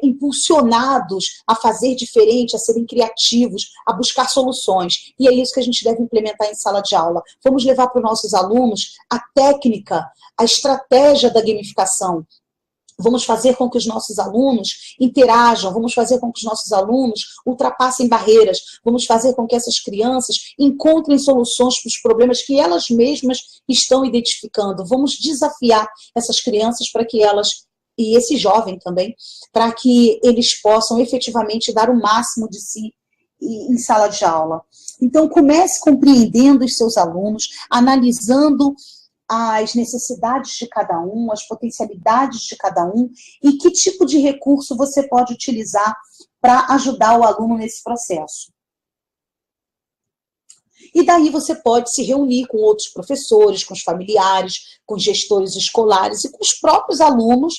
impulsionados a fazer diferente, a serem criativos, a buscar soluções. E é isso que a gente deve implementar em sala de aula. Vamos levar para os nossos alunos a técnica, a estratégia da gamificação. Vamos fazer com que os nossos alunos interajam, vamos fazer com que os nossos alunos ultrapassem barreiras, vamos fazer com que essas crianças encontrem soluções para os problemas que elas mesmas estão identificando. Vamos desafiar essas crianças para que elas, e esse jovem também, para que eles possam efetivamente dar o máximo de si em sala de aula. Então, comece compreendendo os seus alunos, analisando as necessidades de cada um, as potencialidades de cada um e que tipo de recurso você pode utilizar para ajudar o aluno nesse processo. E daí você pode se reunir com outros professores, com os familiares, com os gestores escolares e com os próprios alunos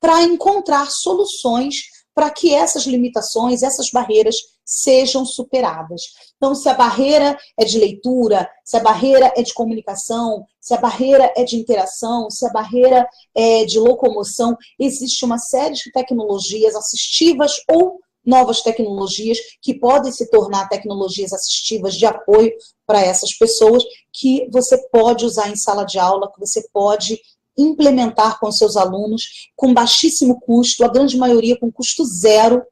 para encontrar soluções para que essas limitações, essas barreiras sejam superadas. Então, se a barreira é de leitura, se a barreira é de comunicação, se a barreira é de interação, se a barreira é de locomoção, existe uma série de tecnologias assistivas ou novas tecnologias que podem se tornar tecnologias assistivas de apoio para essas pessoas que você pode usar em sala de aula, que você pode implementar com seus alunos com baixíssimo custo, a grande maioria com custo zero,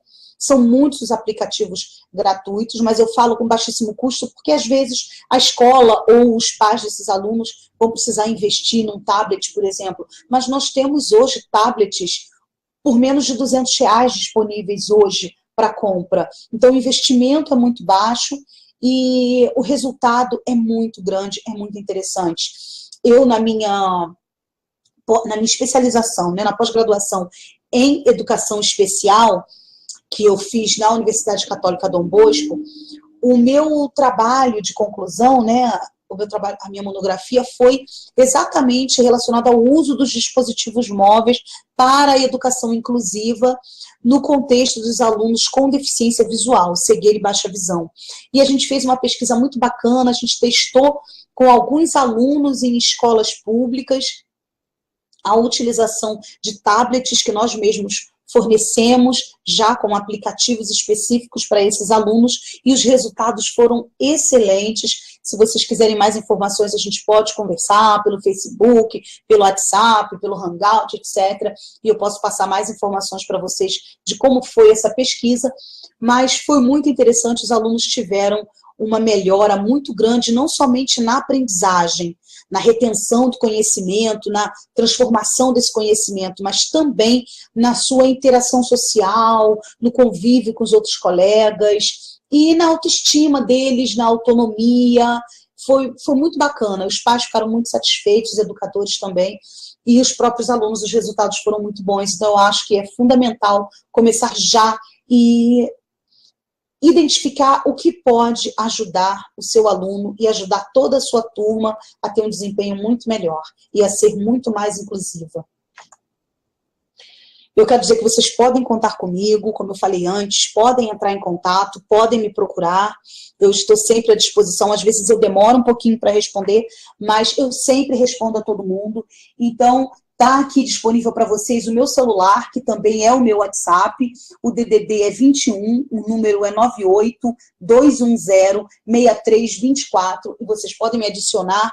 São muitos os aplicativos gratuitos, mas eu falo com baixíssimo custo, porque às vezes a escola ou os pais desses alunos vão precisar investir num tablet, por exemplo. Mas nós temos hoje tablets por menos de R$ 200 disponíveis hoje para compra. Então, o investimento é muito baixo e o resultado é muito grande, é muito interessante. Eu, na minha especialização, né, na pós-graduação em educação especial, que eu fiz na Universidade Católica Dom Bosco, o meu trabalho de conclusão, né, a minha monografia foi exatamente relacionada ao uso dos dispositivos móveis para a educação inclusiva no contexto dos alunos com deficiência visual, cegueira e baixa visão. E a gente fez uma pesquisa muito bacana, a gente testou com alguns alunos em escolas públicas a utilização de tablets que nós mesmos fornecemos já com aplicativos específicos para esses alunos e os resultados foram excelentes. Se vocês quiserem mais informações, a gente pode conversar pelo Facebook, pelo WhatsApp, pelo Hangout, etc. E eu posso passar mais informações para vocês de como foi essa pesquisa, mas foi muito interessante, os alunos tiveram uma melhora muito grande, não somente na aprendizagem, na retenção do conhecimento, na transformação desse conhecimento, mas também na sua interação social, no convívio com os outros colegas e na autoestima deles, na autonomia. Foi muito bacana, os pais ficaram muito satisfeitos, os educadores também, e os próprios alunos, os resultados foram muito bons. Então, eu acho que é fundamental começar já e identificar o que pode ajudar o seu aluno e ajudar toda a sua turma a ter um desempenho muito melhor e a ser muito mais inclusiva. Eu quero dizer que vocês podem contar comigo, como eu falei antes, podem entrar em contato, podem me procurar, eu estou sempre à disposição, às vezes eu demoro um pouquinho para responder, mas eu sempre respondo a todo mundo, então está aqui disponível para vocês o meu celular, que também é o meu WhatsApp, o DDD é 21, o número é 98-210-6324, e vocês podem me adicionar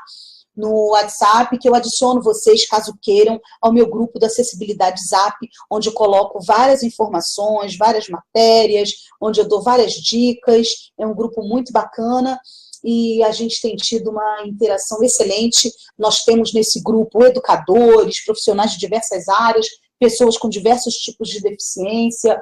no WhatsApp, que eu adiciono vocês, caso queiram, ao meu grupo da Acessibilidade Zap, onde eu coloco várias informações, várias matérias, onde eu dou várias dicas, é um grupo muito bacana, e a gente tem tido uma interação excelente. Nós temos nesse grupo educadores, profissionais de diversas áreas, pessoas com diversos tipos de deficiência,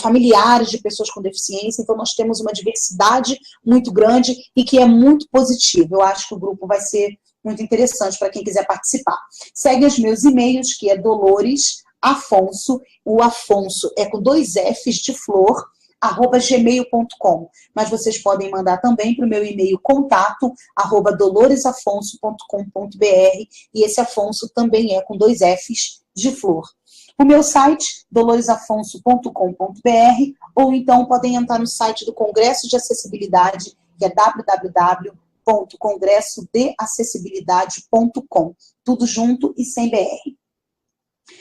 familiares de pessoas com deficiência, então nós temos uma diversidade muito grande e que é muito positiva. Eu acho que o grupo vai ser muito interessante para quem quiser participar. Segue os meus e-mails, que é Dolores Afonso, o Afonso é com 2 Fs de flor, @gmail.com, mas vocês podem mandar também para o meu e-mail contato, @doloresafonso.com.br, e esse Afonso também é com 2 Fs de flor. O meu site, doloresafonso.com.br, ou então podem entrar no site do Congresso de Acessibilidade, que é www.congressodeacessibilidade.com, tudo junto e sem BR.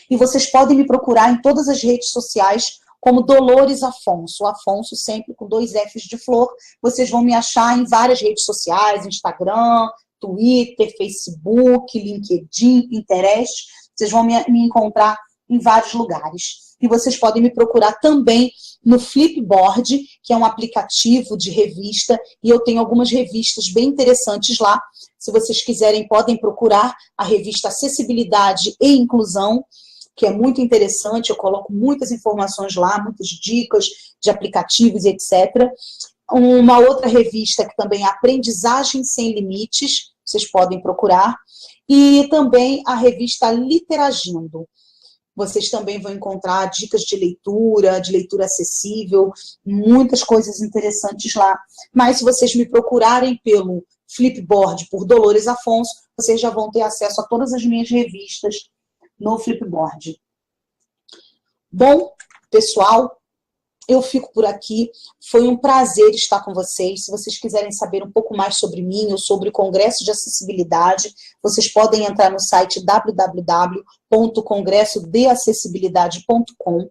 E vocês podem me procurar em todas as redes sociais como Dolores Afonso, o Afonso sempre com 2 Fs de flor. Vocês vão me achar em várias redes sociais, Instagram, Twitter, Facebook, LinkedIn, Pinterest. Vocês vão me encontrar em vários lugares. E vocês podem me procurar também no Flipboard, que é um aplicativo de revista, e eu tenho algumas revistas bem interessantes lá. Se vocês quiserem, podem procurar a revista Acessibilidade e Inclusão, que é muito interessante, eu coloco muitas informações lá, muitas dicas de aplicativos e etc. Uma outra revista que também é Aprendizagem Sem Limites, vocês podem procurar, e também a revista Literagindo. Vocês também vão encontrar dicas de leitura acessível, muitas coisas interessantes lá. Mas se vocês me procurarem pelo Flipboard por Dolores Afonso, vocês já vão ter acesso a todas as minhas revistas no Flipboard. Bom, pessoal, eu fico por aqui. Foi um prazer estar com vocês. Se vocês quiserem saber um pouco mais sobre mim ou sobre o Congresso de Acessibilidade, vocês podem entrar no site www.congressodeacessibilidade.com.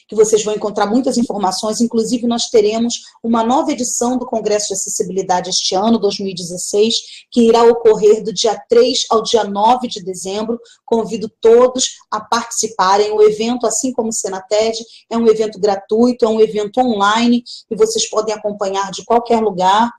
que vocês vão encontrar muitas informações. Inclusive, nós teremos uma nova edição do Congresso de Acessibilidade este ano, 2016, que irá ocorrer do dia 3 ao dia 9 de dezembro. Convido todos a participarem. O evento, assim como o Senated, é um evento gratuito, é um evento online, e vocês podem acompanhar de qualquer lugar.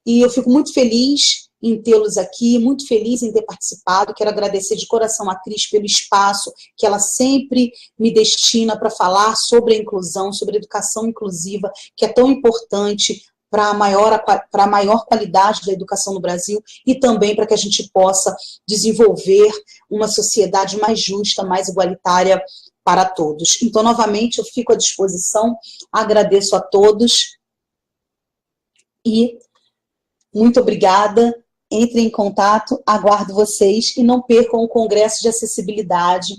E eu fico muito feliz em tê-los aqui, muito feliz em ter participado. Quero agradecer de coração a Cris pelo espaço que ela sempre me destina para falar sobre a inclusão, sobre a educação inclusiva, que é tão importante para a maior qualidade da educação no Brasil e também para que a gente possa desenvolver uma sociedade mais justa, mais igualitária para todos. Então, novamente, eu fico à disposição, agradeço a todos e muito obrigada. Entrem em contato, aguardo vocês e não percam o Congresso de Acessibilidade,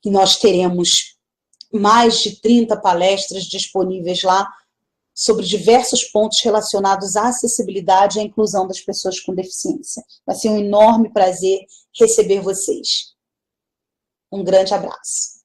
que nós teremos mais de 30 palestras disponíveis lá sobre diversos pontos relacionados à acessibilidade e à inclusão das pessoas com deficiência. Vai ser um enorme prazer receber vocês. Um grande abraço.